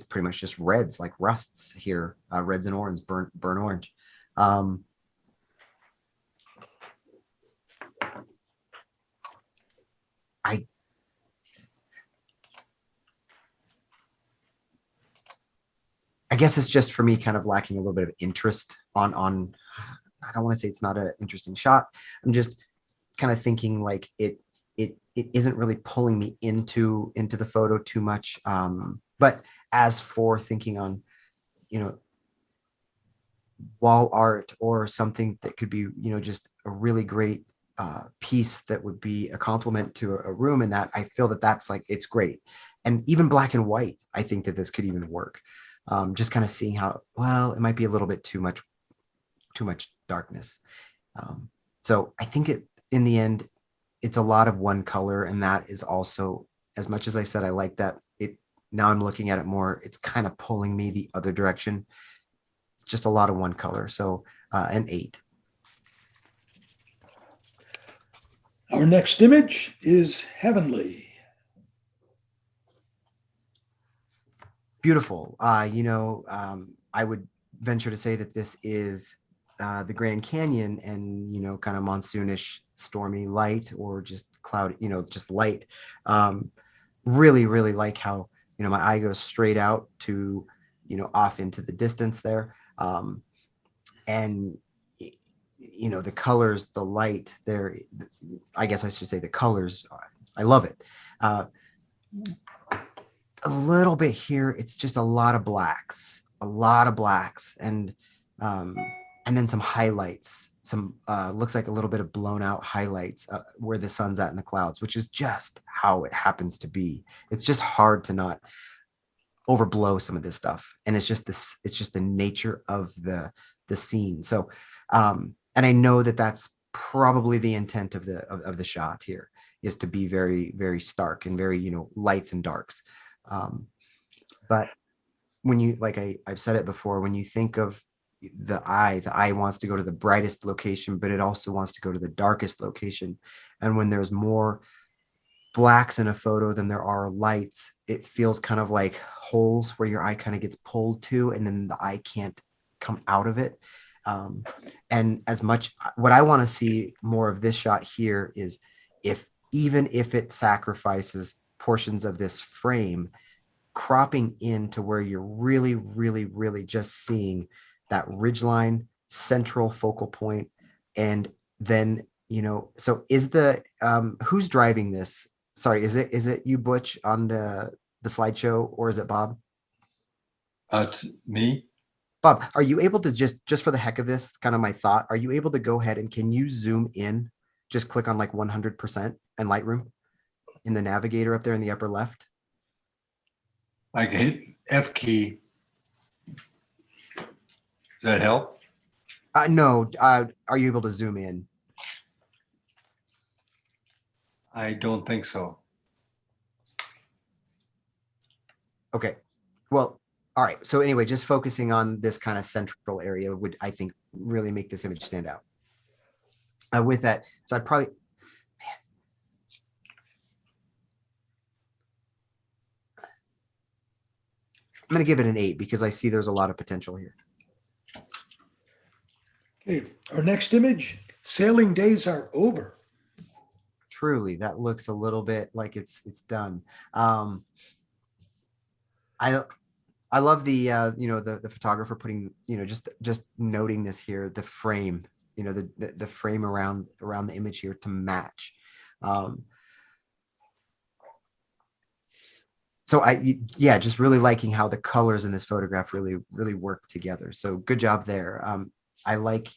pretty much just reds, like rusts here, reds and orange, burnt orange. I guess it's just for me kind of lacking a little bit of interest on I don't want to say it's not an interesting shot. I'm just kind of thinking like it isn't really pulling me into the photo too much. But as for thinking on, wall art or something that could be, just a really great piece that would be a complement to a room, and that I feel that that's like, it's great. And even black and white, I think that this could even work. Just kind of seeing how, well, it might be a little bit too much darkness. So I think in the end, it's a lot of one color, and that is also, as much as I said I like that, now I'm looking at it more, it's kind of pulling me the other direction. It's just a lot of one color. So an 8. Our next image is heavenly. Beautiful. I would venture to say that this is the Grand Canyon, and kind of monsoonish, stormy light, or just cloud, just light. Really, really like how my eye goes straight out to off into the distance there, and the colors, the light there. I guess I should say the colors. I love it. A little bit here, it's just a lot of blacks, and then some highlights, some looks like a little bit of blown out highlights where the sun's at in the clouds, which is just how it happens to be. It's just hard to not overblow some of this stuff, and it's just the nature of the scene. So and I know that that's probably the intent of the shot here, is to be very, very stark and very lights and darks. But when you, like I've said it before, when you think of the eye wants to go to the brightest location, but it also wants to go to the darkest location. And when there's more blacks in a photo than there are lights, it feels kind of like holes where your eye kind of gets pulled to, and then the eye can't come out of it. And as much, what I want to see more of this shot here is, even if it sacrifices portions of this frame, cropping into where you're really, really, really just seeing that ridgeline, central focal point. And then, so is who's driving this? Sorry, is it you, Butch, on the slideshow, or is it Bob? It's me. Bob, are you able to just for the heck of this, kind of my thought, are you able to go ahead and can you zoom in? Just click on like 100% and Lightroom in the navigator up there in the upper left. I can hit F key. Does that help? No. Are you able to zoom in? I don't think so. Okay. Well, all right. So anyway, just focusing on this kind of central area would, I think, really make this image stand out. With that, so I'd probably, I'm going to give it an 8 because I see there's a lot of potential here. Okay, our next image, sailing days are over. Truly, that looks a little bit like it's done. I love the the photographer putting, just noting this here, the frame, the frame around the image here to match. So just really liking how the colors in this photograph really, really work together. So good job there. I like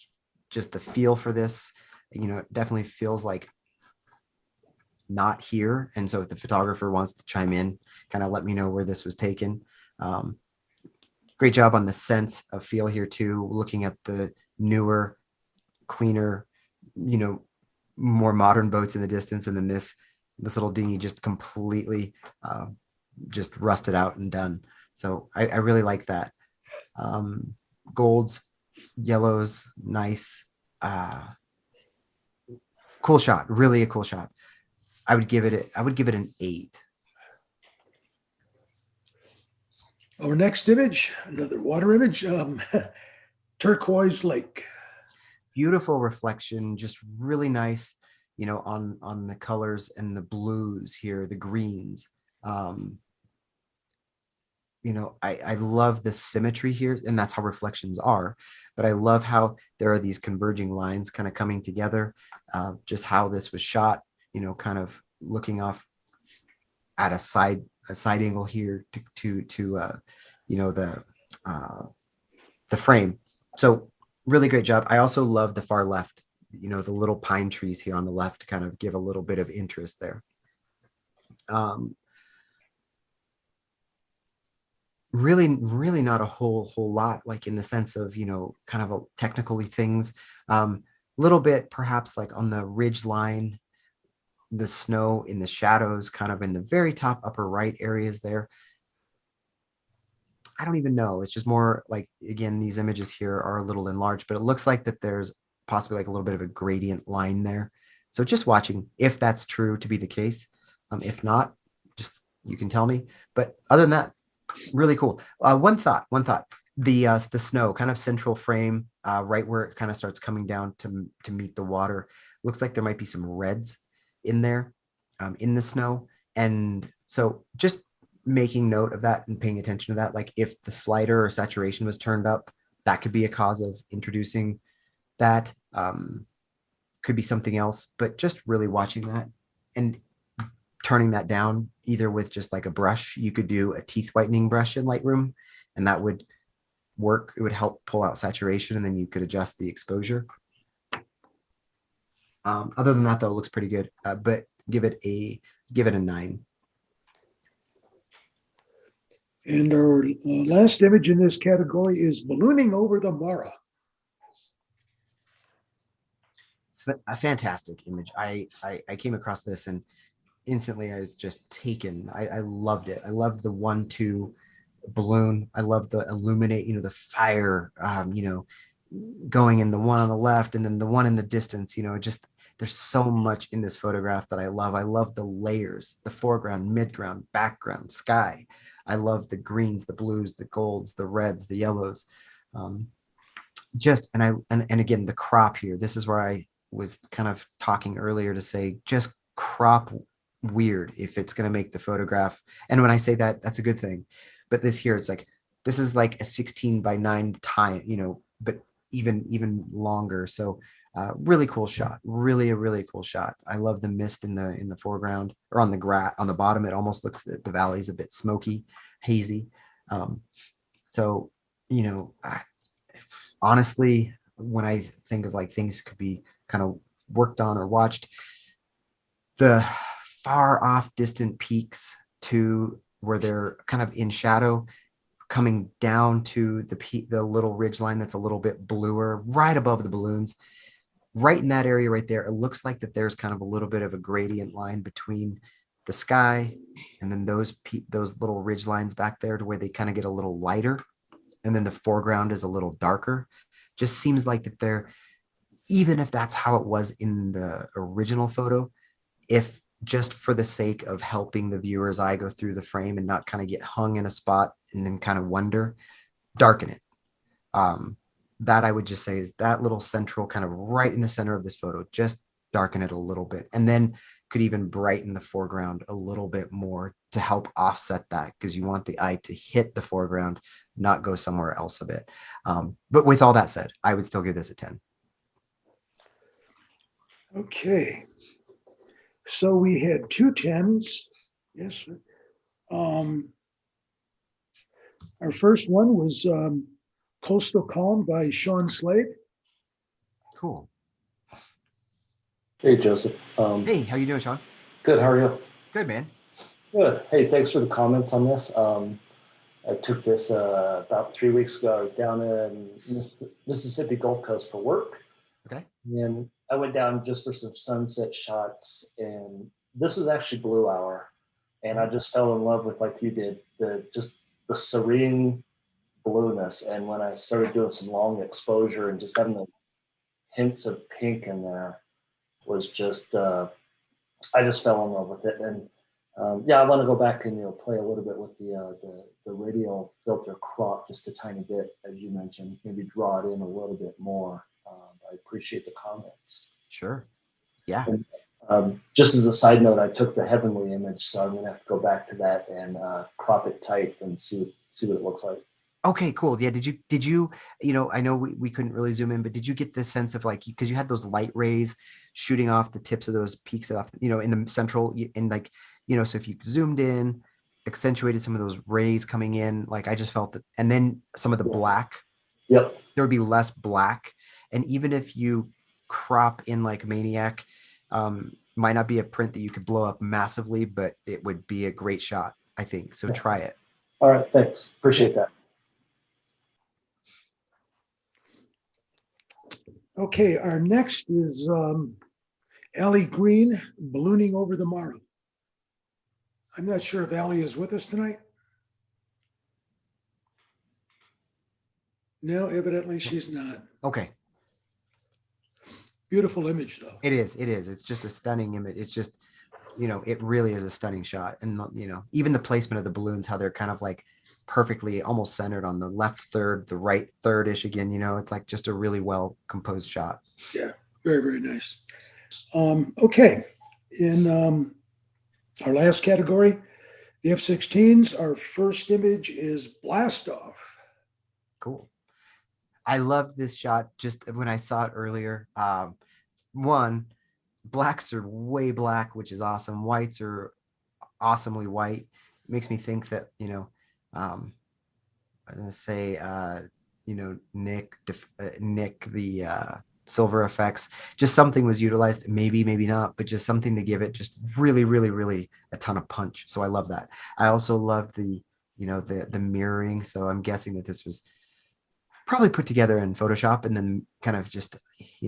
just the feel for this. It definitely feels like not here. And so if the photographer wants to chime in, kind of let me know where this was taken. Great job on the sense of feel here too, looking at the newer, cleaner, more modern boats in the distance. And then this little dinghy just completely just rusted out and done. So I really like that. Golds, yellows, nice. Cool shot, really a cool shot. I would give it an 8. Our next image, another water image, turquoise lake. Beautiful reflection, just really nice, on the colors and the blues here, the greens. I love the symmetry here, and that's how reflections are, but I love how there are these converging lines kind of coming together, just how this was shot, kind of looking off at a side angle here to the frame. So really great job. I also love the far left the little pine trees here on the left kind of give a little bit of interest there. Really not a whole lot, like in the sense of, kind of a technically things. Little bit perhaps like on the ridge line, the snow in the shadows, kind of in the very top upper right areas there. I don't even know. It's just more like, again, these images here are a little enlarged, but it looks like that there's possibly like a little bit of a gradient line there. So just watching if that's true to be the case. If not, just you can tell me. But other than that, really cool. One thought. The snow kind of central frame, right where it kind of starts coming down to meet the water. Looks like there might be some reds in there, in the snow. And so just making note of that and paying attention to that. Like if the slider or saturation was turned up, that could be a cause of introducing that. Could be something else, but just really watching that and turning that down either with just like a brush. You could do a teeth whitening brush in Lightroom and that would work. It would help pull out saturation and then you could adjust the exposure. Other than that though, it looks pretty good, but give it a 9. And our last image in this category is ballooning over the Mara. A fantastic image. I came across this and instantly I was just taken. I loved it. I loved the 1-2 balloon. I loved the illuminate, the fire, going in the one on the left and then the one in the distance, just there's so much in this photograph that I love. I love the layers, the foreground, midground, background, sky. I love the greens, the blues, the golds, the reds, the yellows. And again, the crop here, this is where I was kind of talking earlier to say, just crop weird if it's going to make the photograph. And when I say that, that's a good thing. But this here, it's like, this is like a 16:9 time, but even longer. So really cool shot, really a really cool shot. I love the mist in the foreground or on the bottom. It almost looks that the valley is a bit smoky, hazy. So, honestly, when I think of like things could be kind of worked on or watched, the far off distant peaks to where they're kind of in shadow, coming down to the little ridge line that's a little bit bluer, right above the balloons, right in that area right there. It looks like that there's kind of a little bit of a gradient line between the sky and then those little ridge lines back there to where they kind of get a little lighter. And then the foreground is a little darker. Just seems like that they're, even if that's how it was in the original photo, if just for the sake of helping the viewer's eye go through the frame and not kind of get hung in a spot and then kind of wonder, darken it. That I would just say is that little central kind of right in the center of this photo, just darken it a little bit. And then could even brighten the foreground a little bit more to help offset that, because you want the eye to hit the foreground, not go somewhere else a bit. But with all that said, I would still give this a 10. Okay. So we had 2 10s. Yes. Our first one was Coastal Calm by Sean Slade. Cool. Hey, Joseph. Hey, how you doing, Sean? Good. How are you? Good, man. Good. Hey, thanks for the comments on this. I took this about 3 weeks ago. I was down in Mississippi Gulf Coast for work. Okay. And I went down just for some sunset shots, and this was actually blue hour. And I just fell in love with, like you did, the serene blueness. And when I started doing some long exposure and just having the hints of pink in there was just, I just fell in love with it. And yeah, I want to go back and play a little bit with the radial filter crop just a tiny bit, as you mentioned, maybe draw it in a little bit more. I appreciate the comments. Sure. Yeah. And, just as a side note, I took the heavenly image, so I'm gonna have to go back to that and crop it tight and see what it looks like. Okay, cool. Yeah. Did you, I know we couldn't really zoom in, but did you get this sense of like, because you had those light rays shooting off the tips of those peaks off, in the central, and like, so if you zoomed in, accentuated some of those rays coming in, like I just felt that, and then some of the black, yep, there would be less black. And even if you crop in like maniac. Might not be a print that you could blow up massively, but it would be a great shot, I think. So try it. All right, thanks. Appreciate that. Okay, our next is Allie Green, Ballooning Over the Morrow. I'm not sure if Allie is with us tonight. No, evidently she's not. Okay. Beautiful image though. It is. It is. It's just a stunning image. It's just, it really is a stunning shot. And, even the placement of the balloons, how they're kind of like perfectly almost centered on the left third, the right third-ish again, it's like just a really well composed shot. Yeah, very, very nice. Okay, in our last category, the F-16s, our first image is Blast Off. Cool. I loved this shot just when I saw it earlier. One, blacks are way black, which is awesome. Whites are awesomely white. It makes me think that, I'm going to say, Nick, the silver effects, just something was utilized, maybe not, but just something to give it just really, really, really a ton of punch. So I love that. I also loved the mirroring. So I'm guessing that this was probably put together in Photoshop and then kind of just,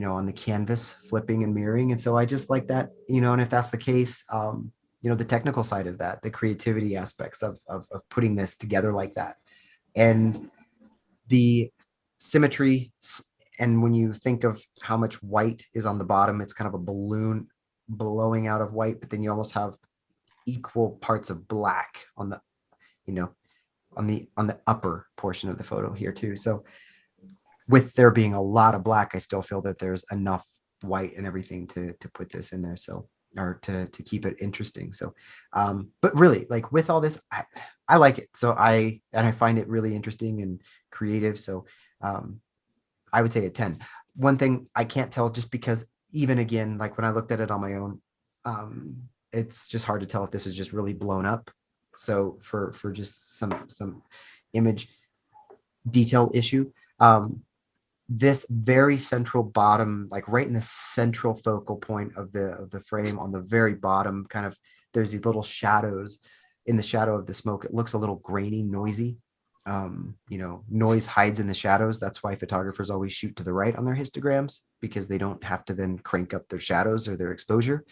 on the canvas flipping and mirroring. And so I just like that, and if that's the case, the technical side of that, the creativity aspects of putting this together like that, and the symmetry. And when you think of how much white is on the bottom, it's kind of a balloon blowing out of white, but then you almost have equal parts of black on the, on the upper portion of the photo here too. So with there being a lot of black, I still feel that there's enough white and everything to put this in there. So, or to keep it interesting. So, but really, like with all this, I like it. So I find it really interesting and creative. So I would say a 10. One thing I can't tell, just because even again, like when I looked at it on my own, it's just hard to tell if this is just really blown up. So for just some image detail issue, this very central bottom, like right in the central focal point of the frame on the very bottom, kind of, there's these little shadows in the shadow of the smoke. It looks a little grainy, noisy. Noise hides in the shadows. That's why photographers always shoot to the right on their histograms, because they don't have to then crank up their shadows or their exposure.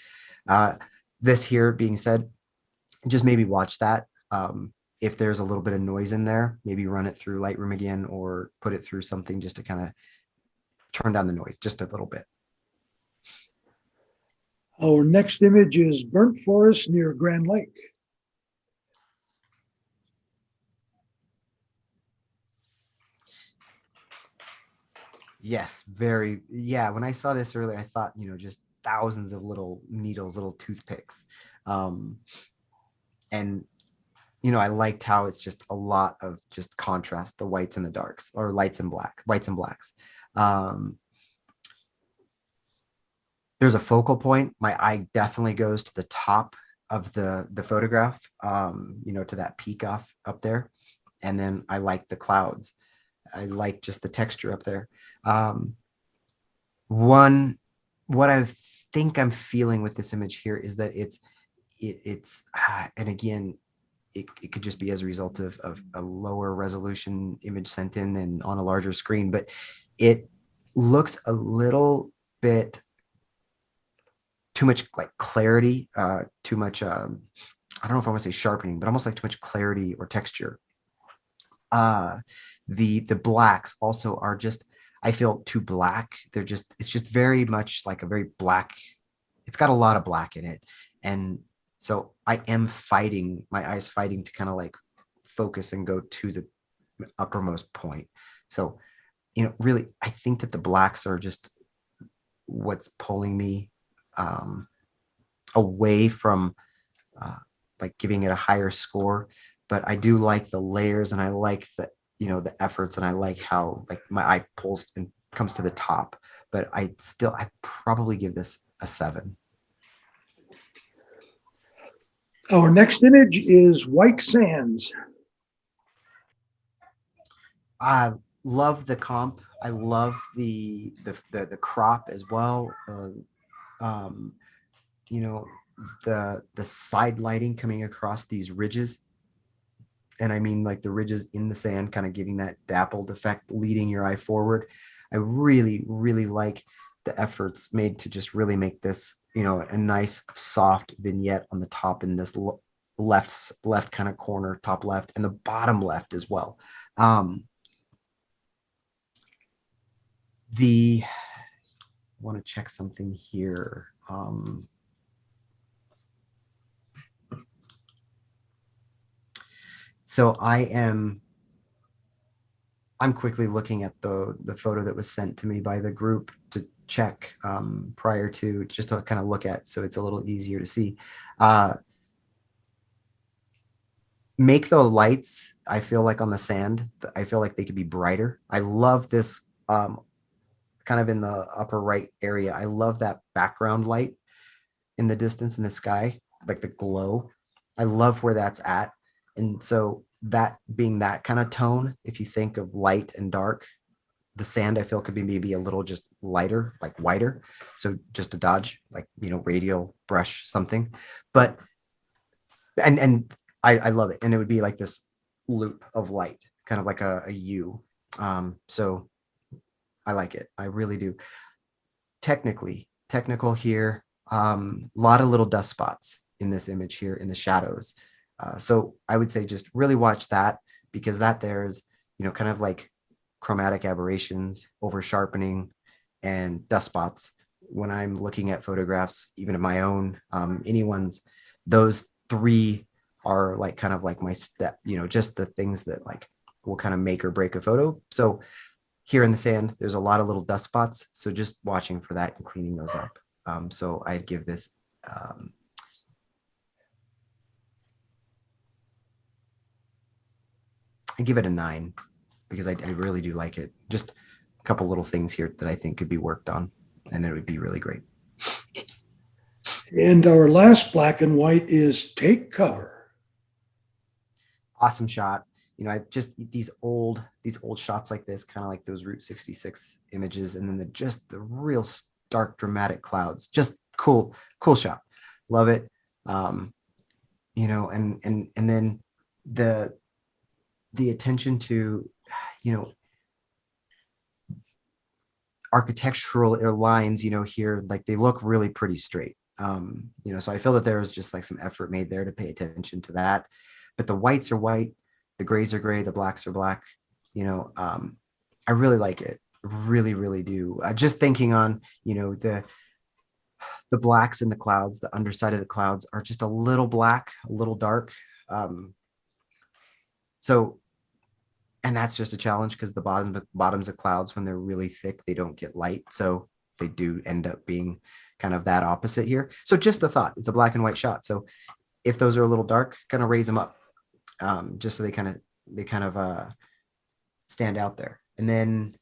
This here being said, just maybe watch that. If there's a little bit of noise in there, maybe run it through Lightroom again, or put it through something just to kind of turn down the noise just a little bit. Our next image is Burnt Forest near Grand Lake. Yes, very. Yeah, when I saw this earlier, I thought, just thousands of little needles, little toothpicks. And I liked how it's just a lot of just contrast, the whites and the darks, or whites and blacks. There's a focal point. My eye definitely goes to the top of the photograph, to that peak off up there. And then I like the clouds. I like just the texture up there. What I think I'm feeling with this image here is that it's and again, it could just be as a result of a lower resolution image sent in and on a larger screen, but it looks a little bit too much like clarity, too much, I don't know if I want to say sharpening, but almost like too much clarity or texture. The blacks also are just, I feel, too black. It's just very much like a very black, it's got a lot of black in it. And so I am fighting, my eyes fighting to kind of like focus and go to the uppermost point. So, really, I think that the blacks are just what's pulling me away from like giving it a higher score. But I do like the layers, and I like the, the efforts, and I like how like my eye pulls and comes to the top. But I probably give this a 7. Our next image is White Sands. love the comp. I love the crop as well. You know, the side lighting coming across these ridges. And I mean like the ridges in the sand, kind of giving that dappled effect, leading your eye forward. I really, really like the efforts made to just really make this, you know, a nice soft vignette on the top in this left kind of corner, top left, and the bottom left as well. I want to check something here. So I'm quickly looking at the photo that was sent to me by the group to check prior to, just to kind of look at, so it's a little easier to see. Make the lights, I feel like on the sand, I feel like they could be brighter. I love this kind of in the upper right area. I love that background light in the distance in the sky, like the glow. I love where that's at. And so that being that kind of tone, if you think of light and dark, the sand I feel could be maybe a little just lighter, like whiter. So just a dodge, like, you know, radial brush something. But and I love it. And it would be like this loop of light, kind of like a U. So I like it. I really do. Technical here. Lot of little dust spots in this image here in the shadows. So I would say just really watch that, because that there's, you know, kind of like chromatic aberrations, over sharpening, and dust spots. When I'm looking at photographs, even of my own, anyone's, those three are like kind of like my step, you know, just the things that like will kind of make or break a photo. So here in the sand, there's a lot of little dust spots. So just watching for that and cleaning those up. So I'd give this, I give it a 9, because I really do like it. Just a couple little things here that I think could be worked on, and it would be really great. And our last black and white is Take Cover. Awesome shot. You know, I just these old shots like this, kind of like those Route 66 images, and then the real stark dramatic clouds. Just cool shot. Love it. You know, and then the attention to, you know, architectural lines, you know, here, like they look really pretty straight. You know, so I feel that there was just like some effort made there to pay attention to that. But the whites are white, the grays are gray, the blacks are black. You know, I really like it. Really, really do. Just thinking on, you know, the blacks in the clouds, the underside of the clouds are just a little black, a little dark. So, and that's just a challenge, because the bottoms of clouds, when they're really thick, they don't get light. So they do end up being kind of that opposite here. So just a thought, it's a black and white shot. So if those are a little dark, kind of raise them up, just so they kind of stand out there. And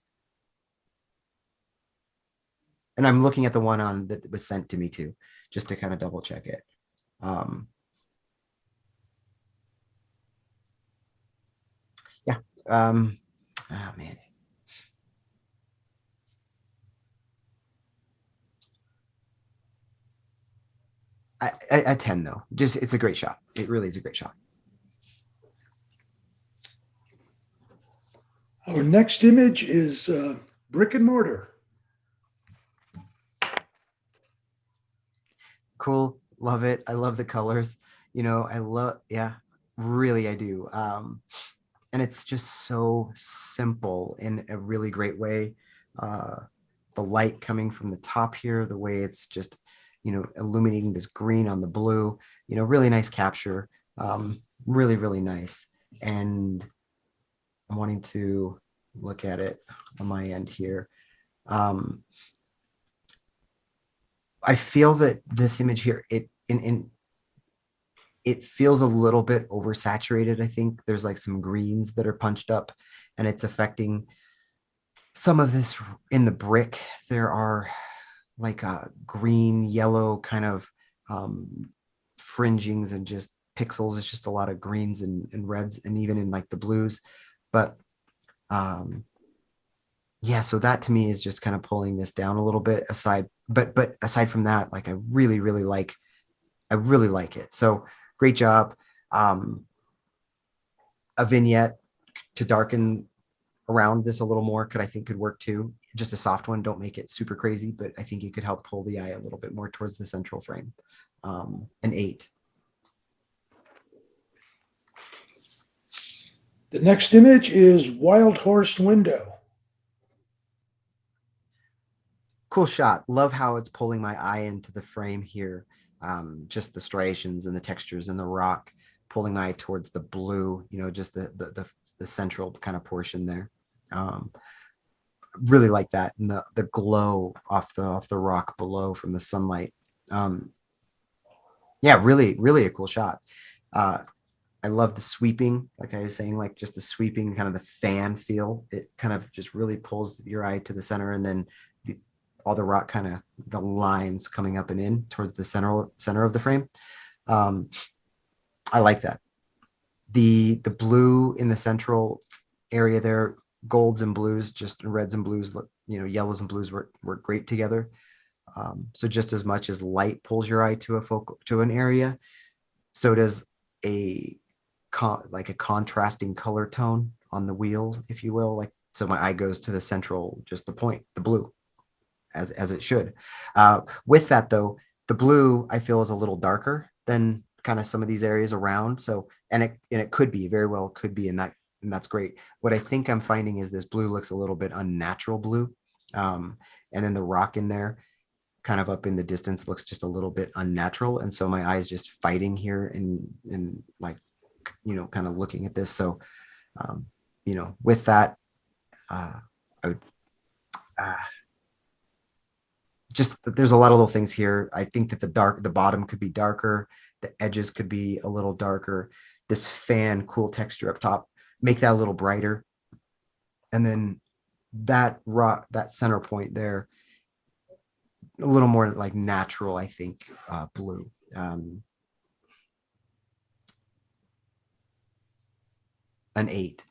I'm looking at the one on that was sent to me too, just to kind of double check it. Yeah. Oh man. A 10 though. Just, it's a great shot. It really is a great shot. Our next image is Brick and Mortar. Cool. Love it. I love the colors. You know, yeah, really I do. And it's just so simple in a really great way. The light coming from the top here, the way it's just, you know, illuminating this green on the blue, you know, really nice capture. Really, really nice. And I'm wanting to look at it on my end here. I feel that this image here, it feels a little bit oversaturated. I think there's like some greens that are punched up, and it's affecting some of this in the brick. There are like a green, yellow kind of fringings and just pixels. It's just a lot of greens and reds, and even in like the blues. But Yeah, so that to me is just kind of pulling this down a little bit but aside from that, like I really like it. So great job. Um, a vignette to darken around this a little more could work too. Just a soft one, don't make it super crazy, but I think you could help pull the eye a little bit more towards the central frame. An 8. The next image is Wild Horse Window. Cool shot. Love how it's pulling my eye into the frame here. Just the striations and the textures and the rock, pulling my eye towards the blue, just the central kind of portion there. Really like that, and the glow off the rock below from the sunlight. Yeah, really a cool shot. I love the sweeping, like I was saying, like just the sweeping kind of the fan feel. It kind of just really pulls your eye to the center, and then all the rock kind of the lines coming up and in towards the center of the frame. I like that. The blue in the central area there, golds and blues, just reds and blues, yellows and blues work great together. So just as much as light pulls your eye to an area, so does a contrasting color tone on the wheels, if you will. Like, so my eye goes to the central, just the point, the blue, as it should. With that though, the blue I feel is a little darker than kind of some of these areas around. So, and it could be very well could be, and that's great. What I think I'm finding is this blue looks a little bit unnatural blue. And then the rock in there, kind of up in the distance, looks just a little bit unnatural. And so my eyes just fighting here and like, kind of looking at this. So, with that, I would, just there's a lot of little things here. I think that the bottom could be darker. The edges could be a little darker. This fan, cool texture up top, make that a little brighter. And then that center point there, a little more like natural, I think, blue. An 8.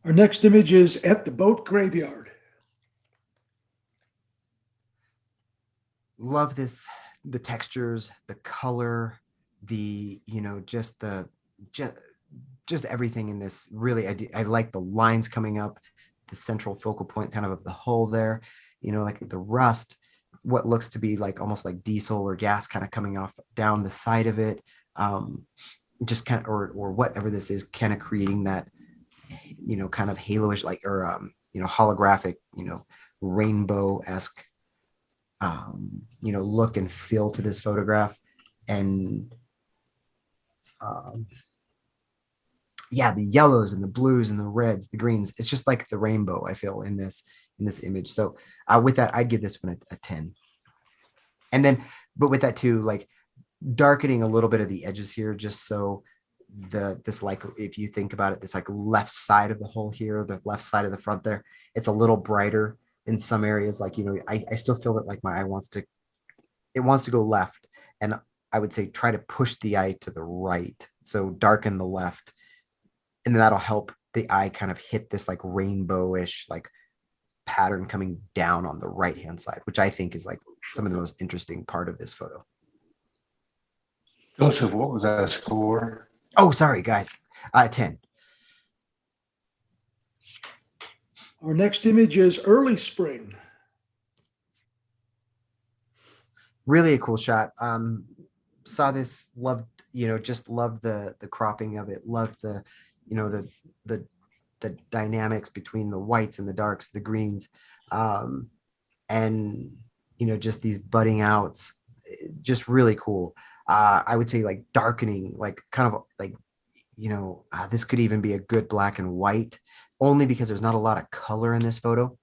Our next image is At the Boat Graveyard. Love the textures, the color, just everything in this. Really, I like the lines coming up, the central focal point kind of the hull there, like the rust, what looks to be like almost like diesel or gas kind of coming off down the side of it. Just kind of, or whatever this is, kind of creating that, kind of halo-ish, like, or, holographic, rainbow-esque, look and feel to this photograph. And yeah, the yellows and the blues and the reds, the greens, it's just like the rainbow, I feel, in this image. So with that, I'd give this one a 10. And then, but with that too, like darkening a little bit of the edges here, just so this, like, if you think about it, this like left side of the hole here, the left side of the front there, it's a little brighter in some areas. Like, I still feel that like my eye wants to go left, and I would say try to push the eye to the right. So darken the left, and then that'll help the eye kind of hit this like rainbowish like pattern coming down on the right hand side, which I think is like some of the most interesting part of this photo. Joseph, what was that score? Oh, sorry, guys. 10. Our next image is Early Spring. Really a cool shot. Saw this, loved, just loved the cropping of it. Loved the, the dynamics between the whites and the darks, the greens, and, just these budding outs, just really cool. I would say like darkening, like kind of like, this could even be a good black and white, only because there's not a lot of color in this photo.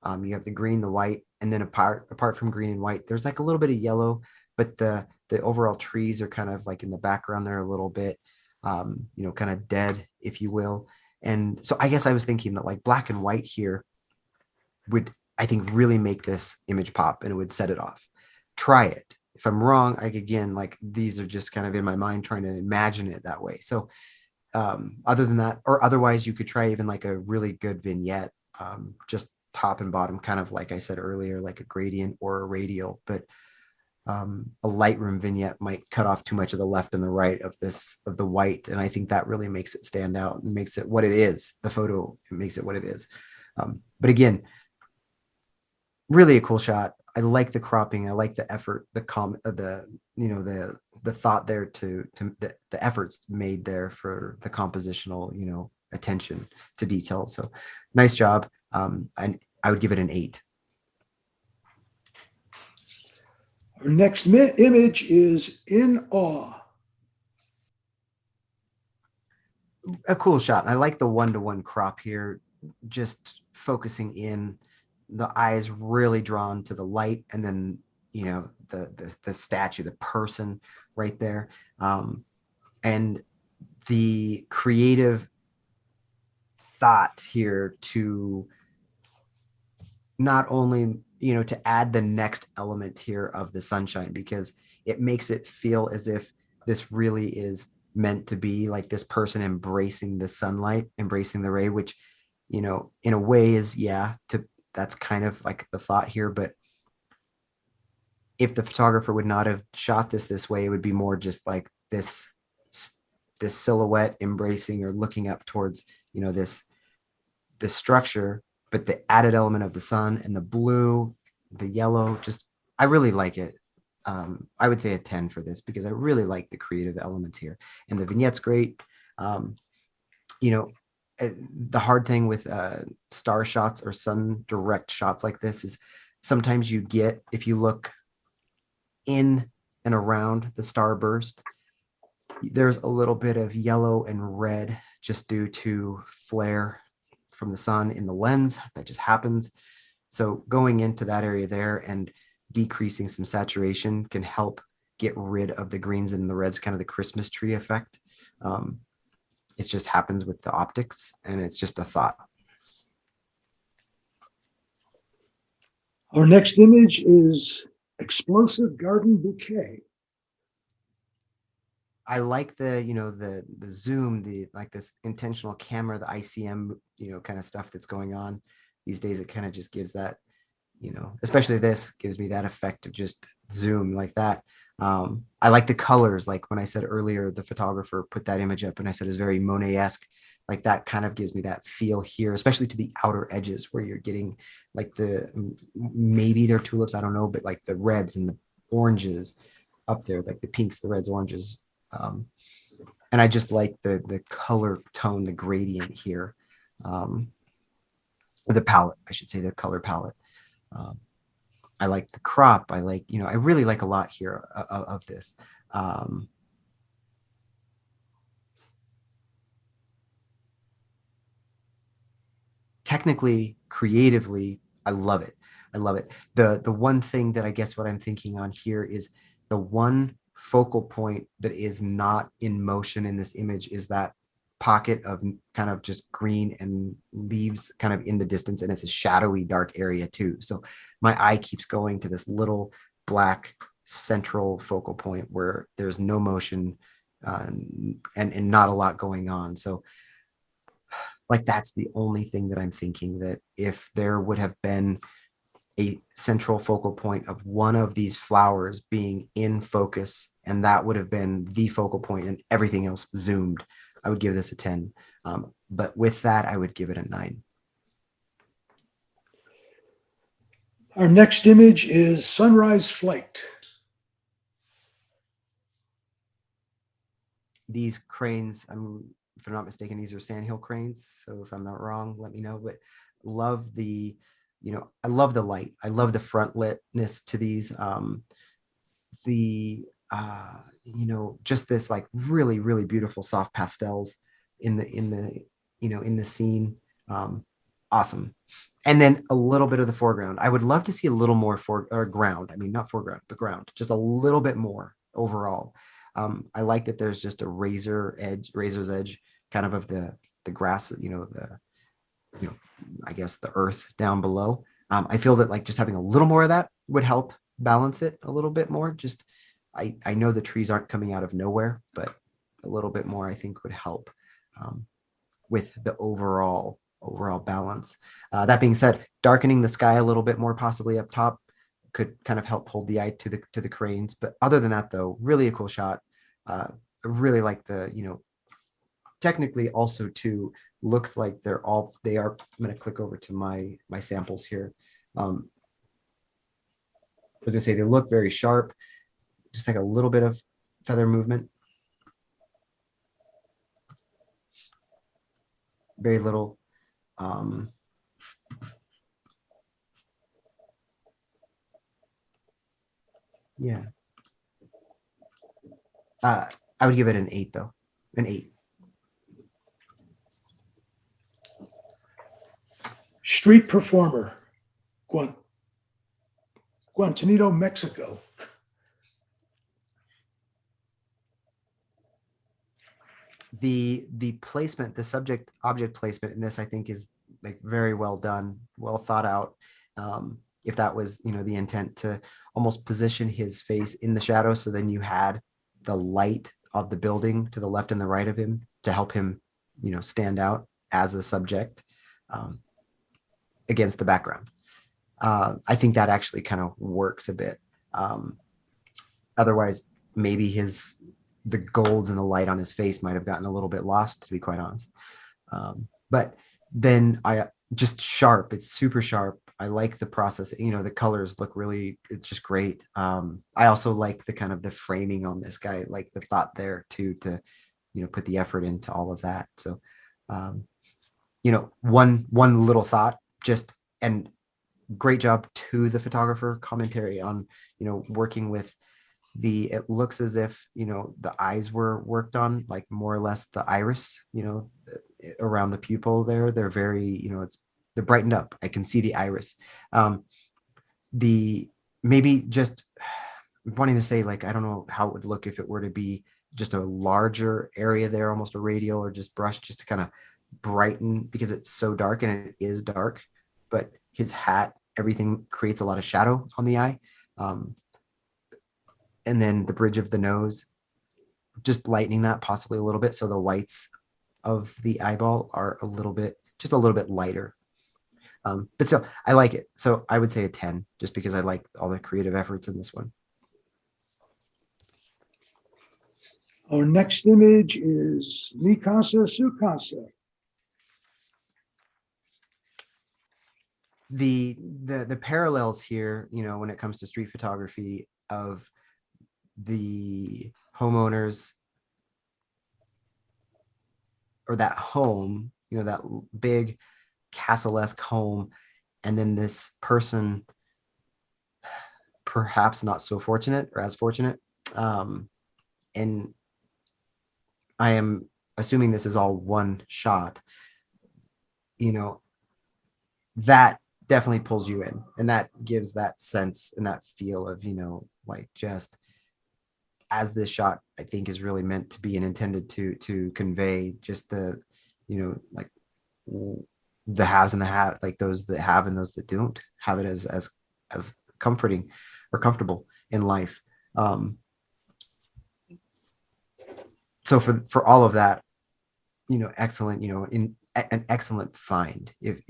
You have the green, the white, and then apart from green and white, there's like a little bit of yellow, but the overall trees are kind of like in the background there a little bit, kind of dead, if you will. And so I guess I was thinking that like black and white here would, I think, really make this image pop, and it would set it off. Try it. If I'm wrong, again, like these are just kind of in my mind trying to imagine it that way. So other than that, or otherwise you could try even like a really good vignette, just top and bottom, kind of like I said earlier, like a gradient or a radial, but a Lightroom vignette might cut off too much of the left and the right of the white. And I think that really makes it stand out and makes it what it is. The photo, it makes it what it is. But again, really a cool shot. I like the cropping. I like the effort, the thought there to the efforts made there for the compositional, attention to detail. So nice job. And I would give it an 8. Our next image is In Awe. A cool shot. I like the 1-to-1 crop here, just focusing in, the eyes really drawn to the light, and then the statue, the person right there, and the creative thought here to not only to add the next element here of the sunshine, because it makes it feel as if this really is meant to be like this person embracing the sunlight, embracing the ray, which in a way is that's kind of like the thought here. But if the photographer would not have shot this way, it would be more just like this silhouette embracing or looking up towards this structure, but the added element of the sun and the blue, the yellow, just I really like it. I would say a 10 for this because I really like the creative elements here, and the vignette's great. The hard thing with star shots or sun direct shots like this is sometimes you get, if you look in and around the starburst, there's a little bit of yellow and red just due to flare from the sun in the lens. That just happens. So going into that area there and decreasing some saturation can help get rid of the greens and the reds, kind of the Christmas tree effect. It just happens with the optics, and it's just a thought. Our next image is Explosive Garden Bouquet. I like the zoom, like this intentional camera, the ICM, kind of stuff that's going on these days. It kind of just gives that, especially this gives me that effect of just zoom like that. I like the colors. Like when I said earlier, the photographer put that image up and I said it's very Monet-esque. Like that kind of gives me that feel here, especially to the outer edges where you're getting like maybe they're tulips, I don't know, but like the reds and the oranges up there, like the pinks, the reds, oranges. And I just like the color tone, the gradient here, or the palette, I should say, the color palette. I like the crop. I like, I really like a lot here of this. Technically, creatively, I love it. I love it. The one thing that I guess what I'm thinking on here is the one focal point that is not in motion in this image is that pocket of kind of just green and leaves kind of in the distance, and it's a shadowy dark area too. So my eye keeps going to this little black central focal point where there's no motion and not a lot going on. So like that's the only thing that I'm thinking, that if there would have been a central focal point of one of these flowers being in focus, and that would have been the focal point and everything else zoomed, I would give this a 10. But with that, I would give it a 9. Our next image is Sunrise Flight. These cranes, if I'm not mistaken, these are sandhill cranes. So if I'm not wrong, let me know. But love the, I love the light. I love the front litness to these. Just this like really, really beautiful soft pastels in the scene. Awesome. And then a little bit of the foreground. I would love to see a little more ground. I mean, not foreground, but ground, just a little bit more overall. I like that there's just a razor's edge kind of the grass, I guess the earth down below. I feel that like just having a little more of that would help balance it a little bit more. Just, I know the trees aren't coming out of nowhere, but a little bit more I think would help. with the overall balance. That being said, darkening the sky a little bit more, possibly up top, could kind of help hold the eye to the cranes. But other than that, though, really a cool shot. I really like the, technically also too, looks like they are, I'm going to click over to my samples here. I was gonna say they look very sharp, just like a little bit of feather movement. Very little. Yeah. I would give it an 8 though, an 8. Street performer, Guantanamo, Mexico. The placement, the subject object placement in this, I think, is like very well done, well thought out. If that was, the intent to almost position his face in the shadow, so then you had the light of the building to the left and the right of him to help him, stand out as a subject against the background. I think that actually kind of works a bit. Otherwise, maybe the golds and the light on his face might have gotten a little bit lost, to be quite honest. But then just sharp. It's super sharp. I like the process. The colors look it's just great. I also like the kind of the framing on this guy, like the thought there too, to, put the effort into all of that. So, one little thought, and great job to the photographer, commentary on, working with it looks as if, the eyes were worked on, like more or less the iris, around the pupil there. They're very, they're brightened up. I can see the iris. Maybe just wanting to say, like, I don't know how it would look if it were to be just a larger area there, almost a radial or just brush, just to kind of brighten, because it's so dark, and it is dark, but his hat, everything creates a lot of shadow on the eye. And then the bridge of the nose, just lightening that possibly a little bit, so the whites of the eyeball are just a little bit lighter. But still, I like it. So I would say a 10, just because I like all the creative efforts in this one. Our next image is Mi Casa, Su Casa. The parallels here, when it comes to street photography, of the homeowners, or that home, that big castle-esque home, and then this person perhaps not so fortunate or as fortunate. And I am assuming this is all one shot, that definitely pulls you in, and that gives that sense and that feel of, like, just as this shot, I think, is really meant to be and intended to convey just the, like, the haves and the have, like those that have and those that don't have it as comforting or comfortable in life. So for all of that, excellent, in an excellent find. If,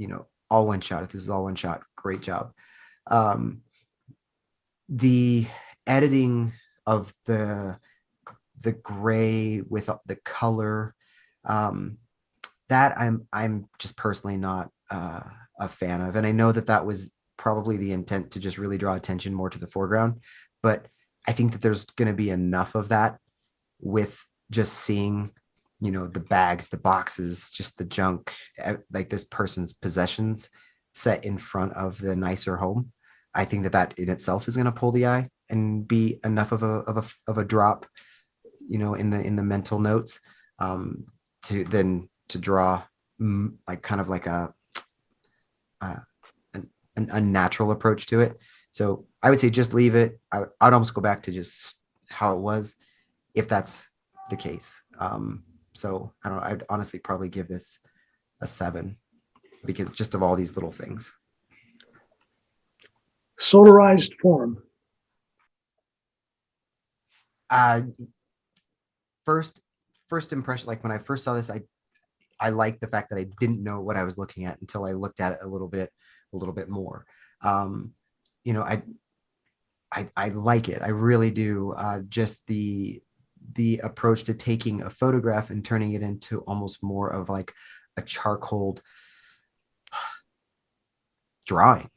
all one shot, if this is all one shot, great job. The editing of the gray with the color, that I'm just personally not a fan of. And I know that was probably the intent, to just really draw attention more to the foreground, but I think that there's going to be enough of that with just seeing, the bags, the boxes, just the junk, like this person's possessions set in front of the nicer home. I think that in itself is going to pull the eye and be enough of a drop, in the mental notes, to draw like kind of like an unnatural approach to it. So I would say just leave it. I'd almost go back to just how it was, if that's the case. So I don't know, I'd honestly probably give this a 7, because just of all these little things. Solarized form. First impression, like when I first saw this, I like the fact that I didn't know what I was looking at until I looked at it a little bit more. You know, I like it. I really do. Just the approach to taking a photograph and turning it into almost more of like a charcoal drawing.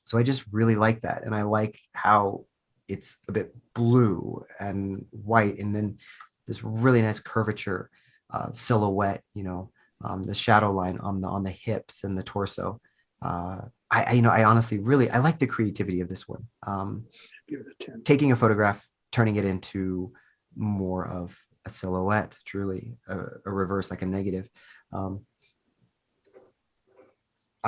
So I just really like that. And I like how it's a bit blue and white, and then this really nice curvature, silhouette, you know, the shadow line on the hips and the torso. You know, I honestly really, I like the creativity of this one. Give it a 10. Taking a photograph, turning it into more of a silhouette, truly a reverse, like a negative. I'm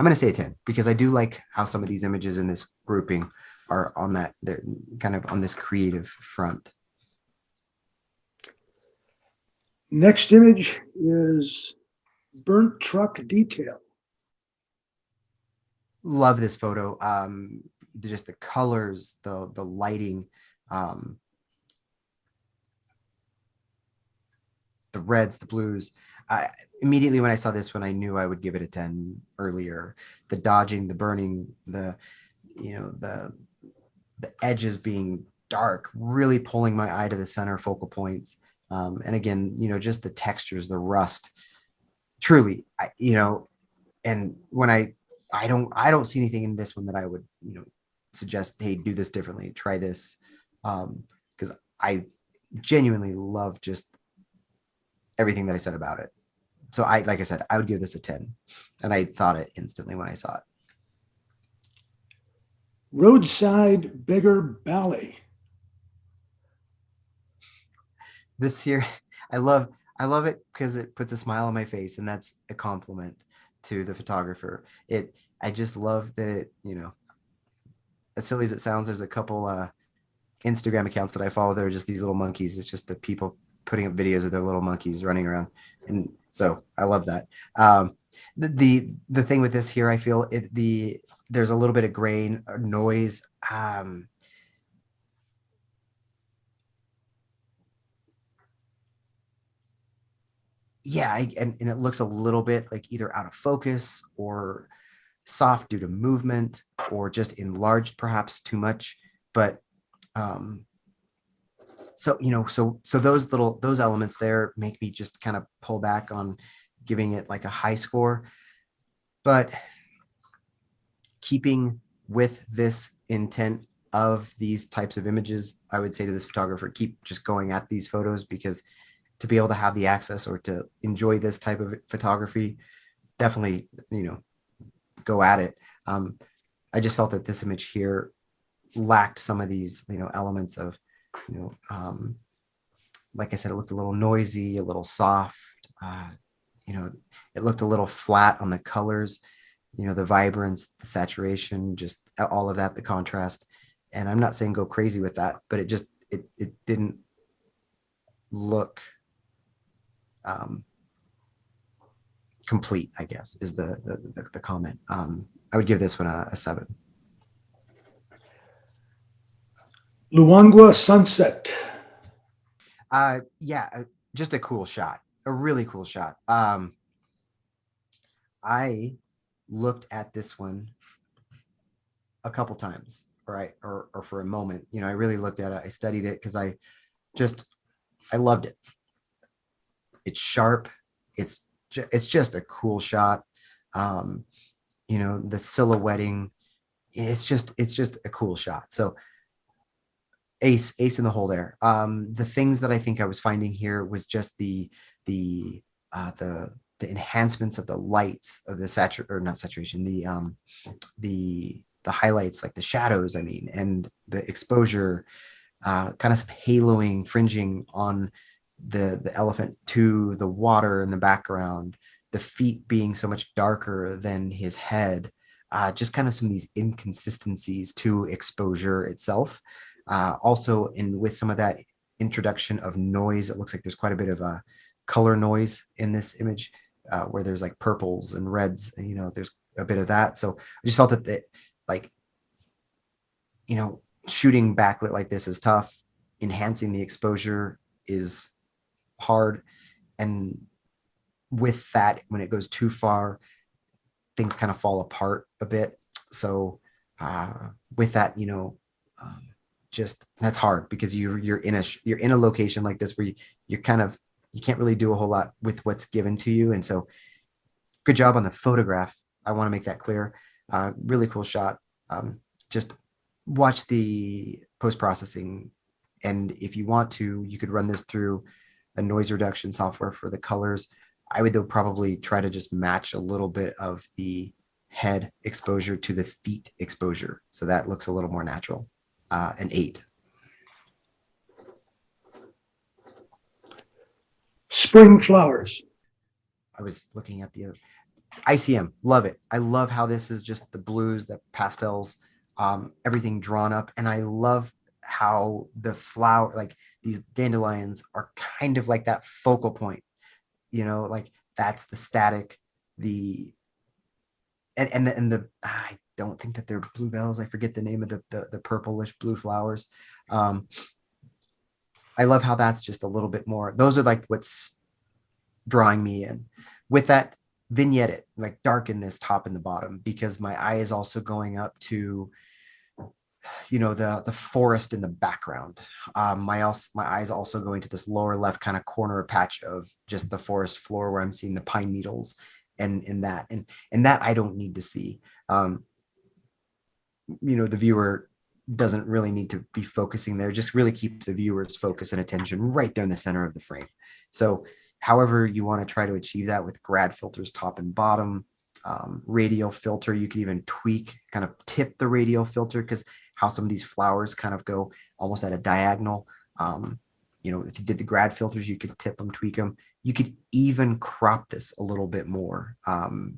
going to say a 10 because I do like how some of these images in this grouping are on that, they're kind of on this creative front. Next image is burnt truck detail. Love this photo. Just the colors, the lighting, the reds, the blues. Immediately when I saw this one, I knew I would give it a 10 earlier. The dodging, the burning, the, you know, the edges being dark, really pulling my eye to the center focal points. And again, you know, just the textures, the rust, truly, you know, and when I don't see anything in this one that I would, you know, suggest, hey, do this differently, try this. Because I genuinely love just everything that I said about it. So like I said, I would give this a 10, and I thought it instantly when I saw it. Roadside beggar ballet. This here, I love it because it puts a smile on my face, and that's a compliment to the photographer. I just love that it, you know, as silly as it sounds, there's a couple Instagram accounts that I follow that are just these little monkeys. It's just the people putting up videos of their little monkeys running around. And so I love that. The thing with this here, I feel there's a little bit of grain or noise. Yeah, and it looks a little bit like either out of focus or soft due to movement, or just enlarged perhaps too much. But so, you know, so those elements there make me just kind of pull back on giving it like a high score. But keeping with this intent of these types of images, I would say to this photographer, keep just going at these photos, because to be able to have the access or to enjoy this type of photography, definitely, you know, go at it. I just felt that this image here lacked some of these, you know, elements of, you know, like I said, it looked a little noisy, a little soft. You know, it looked a little flat on the colors, you know, the vibrance, the saturation, just all of that, the contrast. And I'm not saying go crazy with that, but it just, it didn't look complete, I guess, is the comment. I would give this one a 7. Luangwa sunset. Yeah, just a cool shot, a really cool shot. I looked at this one a couple times, right, or for a moment. You know, I really looked at it. I studied it because I loved it. It's sharp. It's just a cool shot. You know, the silhouetting. It's just a cool shot. So ace in the hole there. The things that I think I was finding here was just the enhancements of the lights of the not saturation, the highlights, like the shadows, I mean, and the exposure, kind of some haloing, fringing on the elephant to the water in the background, the feet being so much darker than his head, just kind of some of these inconsistencies to exposure itself. Also, with some of that introduction of noise, it looks like there's quite a bit of a color noise in this image, where there's like purples and reds, and, you know, there's a bit of that. So I just felt that like, you know, shooting backlit like this is tough. Enhancing the exposure is hard. And with that, when it goes too far, things kind of fall apart a bit. So with that, just that's hard because you're in a location like this where you can't really do a whole lot with what's given to you. And so good job on the photograph. I want to make that clear. Really cool shot. Just watch the post-processing. And if you want to, you could run this through a noise reduction software for the colors. I would though probably try to just match a little bit of the head exposure to the feet exposure. So that looks a little more natural. An 8. Spring flowers. I was looking at the ICM, love it. I love how this is just the blues, the pastels, everything drawn up. And I love how the flower, like these dandelions are kind of like that focal point, like that's the static, I don't think that they're bluebells. I forget the name of the purplish blue flowers. I love how that's just a little bit more. Those are like what's drawing me in. With that, vignette it, like darken this top and the bottom, because my eye is also going up to, the forest in the background. My eyes also going to this lower left kind of corner patch of just the forest floor where I'm seeing the pine needles and that I don't need to see. The viewer doesn't really need to be focusing there. Just really keep the viewer's focus and attention right there in the center of the frame. So however you want to try to achieve that with grad filters, top and bottom, radial filter, you can even tweak, kind of tip the radial filter, because how some of these flowers kind of go almost at a diagonal. If you did the grad filters, you could tip them, tweak them. You could even crop this a little bit more,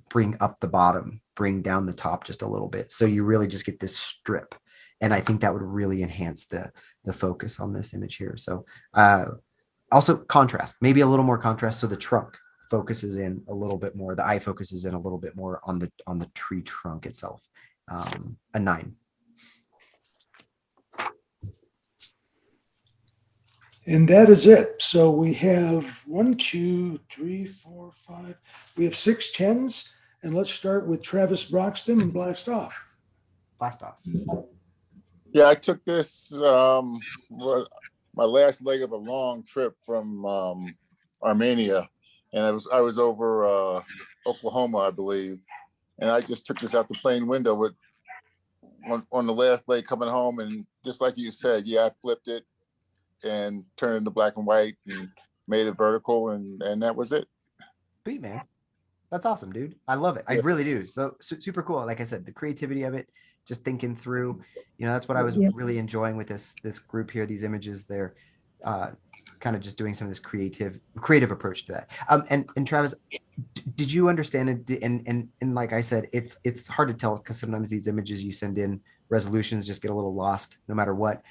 bring up the bottom, bring down the top just a little bit. So you really just get this strip. And I think that would really enhance the focus on this image here. So also contrast, maybe a little more contrast. So the trunk focuses in a little bit more. The eye focuses in a little bit more on the tree trunk itself. A 9. And that is it. So we have 1, 2, 3, 4, 5. We have 6 10s. And let's start with Travis Broxton and blast off. Blast off. Yeah, I took this my last leg of a long trip from Armenia, and I was over Oklahoma, I believe, and I just took this out the plane window with on the last leg coming home, and just like you said, yeah, I flipped it and turned it into black and white and made it vertical, and that was it. Sweet, man. That's awesome, dude. I love it. I really do. So super cool. Like I said, the creativity of it, just thinking through, that's what I was really enjoying with this group here. These images, they're kind of just doing some of this creative approach to that. And Travis, did you understand it? And like I said, it's hard to tell because sometimes these images you send in, resolutions just get a little lost no matter what.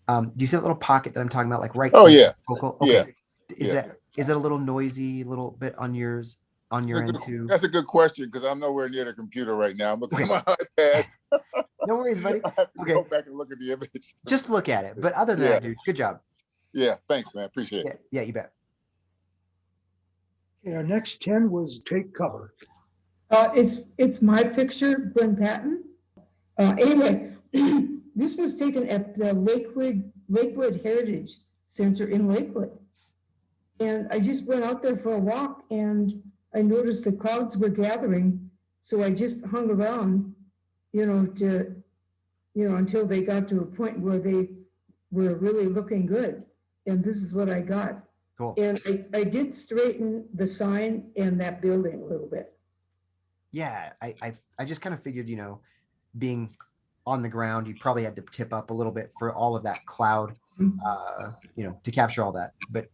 Do you see that little pocket that I'm talking about? Like right. Oh yeah. Focal? Okay. Yeah. Is it a little noisy, a little bit on yours? On your end too? That's a good question because I'm nowhere near the computer right now. I'm looking at my iPad. No worries, buddy. I have to go back and look at the image. Just look at it. But other than that, dude, good job. Yeah, thanks, man. Appreciate it. Yeah, you bet. Okay, our next 10 was take cover. It's my picture, Gwen Patton. Anyway, this was taken at the Lakewood Heritage Center in Lakewood. And I just went out there for a walk and I noticed the crowds were gathering. So I just hung around, until they got to a point where they were really looking good. And this is what I got. Cool. And I did straighten the sign and that building a little bit. Yeah, I just kind of figured, being on the ground, you probably had to tip up a little bit for all of that cloud, to capture all that. But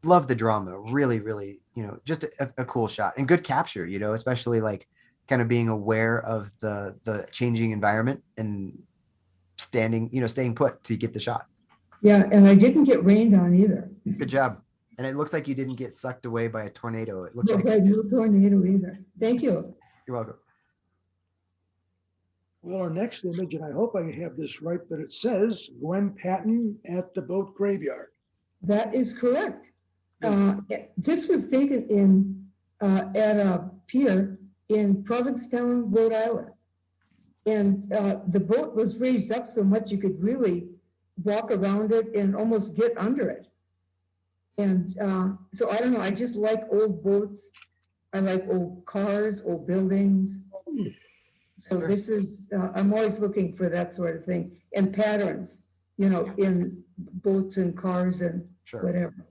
love the drama, really, really, just a cool shot and good capture, especially like kind of being aware of the changing environment and staying put to get the shot. Yeah, and I didn't get rained on either. Good job. And it looks like you didn't get sucked away by a tornado. It looked No, like no tornado either. Thank you. You're welcome. Well, our next image, and I hope I have this right, but it says Gwen Patton at the boat graveyard. That is correct. This was taken in, at a pier in Provincetown, Rhode Island. And the boat was raised up so much you could really walk around it and almost get under it. And so I don't know, I just like old boats. I like old cars, old buildings. So this is, I'm always looking for that sort of thing and patterns, you know, in boats and cars and whatever.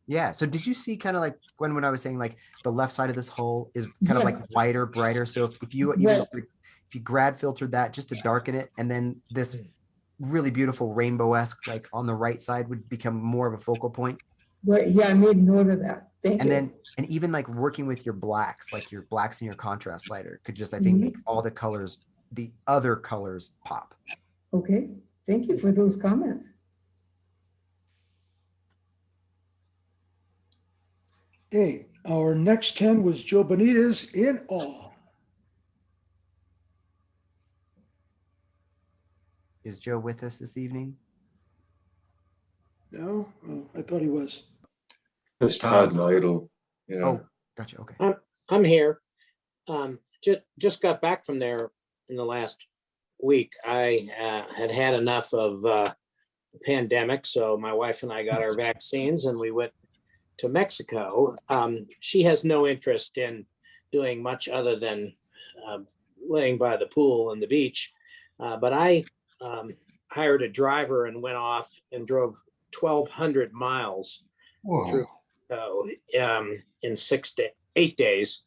Yeah. So did you see kind of like when I was saying like the left side of this hole is kind of like wider, brighter. So if you even if you grad filtered that just to darken it, and then this really beautiful rainbow-esque like on the right side would become more of a focal point. Right. Yeah, I made note of that. Thank you. And even like working with your blacks, like your blacks and your contrast slider could just, I think, make all the colors, the other colors pop. Okay. Thank you for those comments. Okay, our next 10 was Joe Benitez in awe. Is Joe with us this evening? No, oh, I thought he was. It's Todd Neidl. Yeah. Oh, gotcha. Okay. I'm here. Just got back from there in the last week. I had enough of the pandemic, so my wife and I got our vaccines and we went to Mexico. She has no interest in doing much other than laying by the pool and the beach. But I hired a driver and went off and drove 1,200 miles through in 6 to 8 days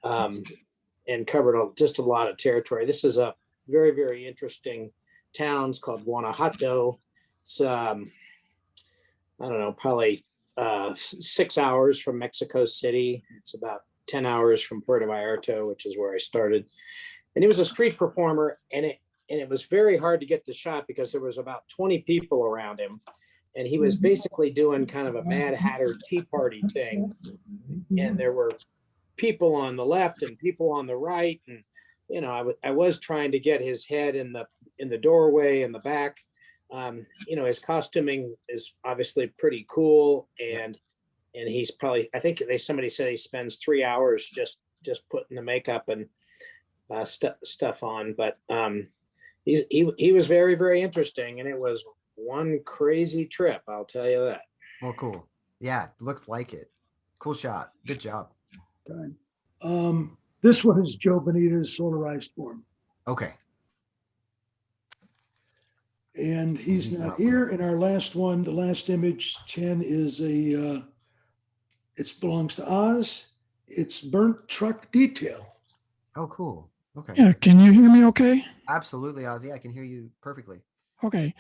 and covered just a lot of territory. This is a very, very interesting town. It's called Guanajuato. It's, I don't know, probably 6 hours from Mexico City. It's about 10 hours from Puerto Vallarta, which is where I started. And he was a street performer, and it was very hard to get the shot because there was about 20 people around him. And he was basically doing kind of a Mad Hatter Tea Party thing. And there were people on the left and people on the right. And, you know, I was trying to get his head in the doorway in the back. You know, his costuming is obviously pretty cool. And he's probably, I think somebody said he spends 3 hours just putting the makeup and stuff on. But he was very, very interesting. And it was one crazy trip, I'll tell you that. Well, cool. Yeah, looks like it. Cool shot. Good job. This one is Joe Benitez solarized form. Okay. And he's not here. And our last one, the last image 10 is it belongs to Oz. It's burnt truck detail. Oh, cool. Okay. Yeah, can you hear me okay? Absolutely, Ozzy. I can hear you perfectly. Okay.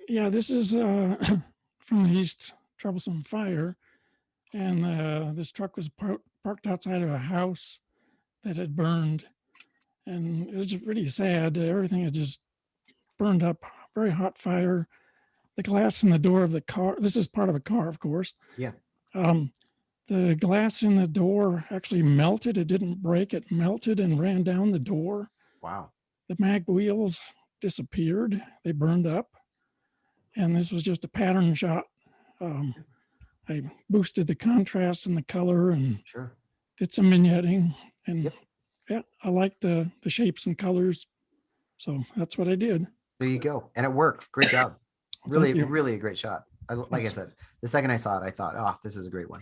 Yeah, this is from the East Troublesome Fire. And this truck was parked outside of a house that had burned. And it was just pretty sad. Everything had just burned up. Very hot fire. The glass in the door of the car, this is part of a car, of course. Yeah. The glass in the door actually melted. It didn't break. It melted and ran down the door. Wow. The mag wheels disappeared. They burned up. And this was just a pattern shot. I boosted the contrast and the color and did some vignetting. And yeah, I liked the shapes and colors. So that's what I did. There you go. And it worked. Great job. Really, really a great shot. Like I said, the second I saw it, I thought, oh, this is a great one.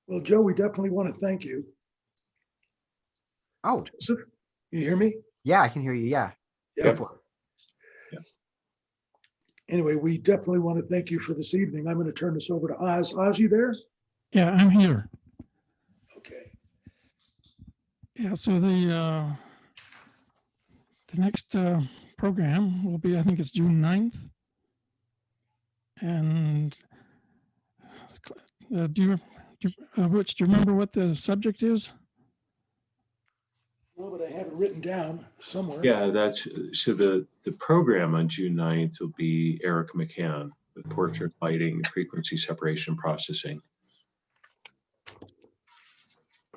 Well, Joe, we definitely want to thank you. Oh, Joseph, you hear me? Yeah, I can hear you. Yeah. Go for it. Anyway, we definitely want to thank you for this evening. I'm going to turn this over to Oz. Oz, you there? Yeah, I'm here. Okay. Yeah, so the next program will be, I think it's June 9th. And Rich, do you remember what the subject is? No, but I have it written down somewhere. Yeah, so the program on June 9th will be Eric McCann with portrait lighting, frequency separation processing.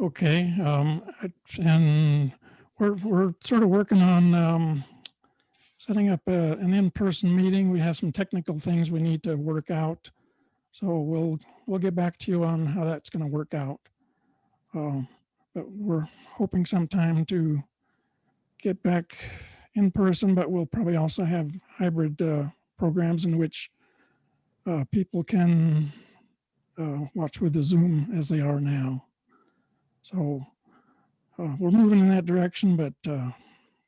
Okay, and we're sort of working on setting up an in-person meeting. We have some technical things we need to work out So we'll get back to you on how that's going to work out. But we're hoping sometime to get back in person, but we'll probably also have hybrid programs in which people can watch with the Zoom as they are now. So we're moving in that direction, but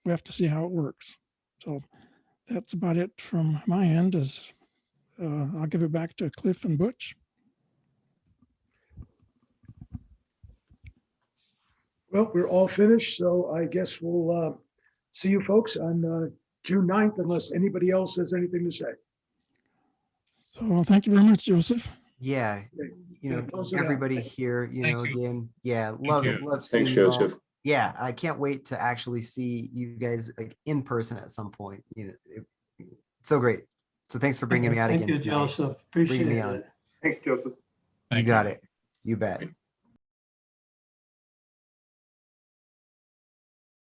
we have to see how it works. So that's about it from my end. I'll give it back to Cliff and Butch. Well, we're all finished, so I guess we'll see you folks on June 9th, unless anybody else has anything to say. So thank you very much, Joseph. Yeah, you know, close it out. everybody here, you know, again, yeah, love seeing Thanks, you all. Joseph. Yeah, I can't wait to actually see you guys like in person at some point. You know, it's so great. So thanks for bringing me out again. Thank you, tonight. Joseph. Bringing Appreciate me on. it. Thanks, Joseph. You got it. You bet.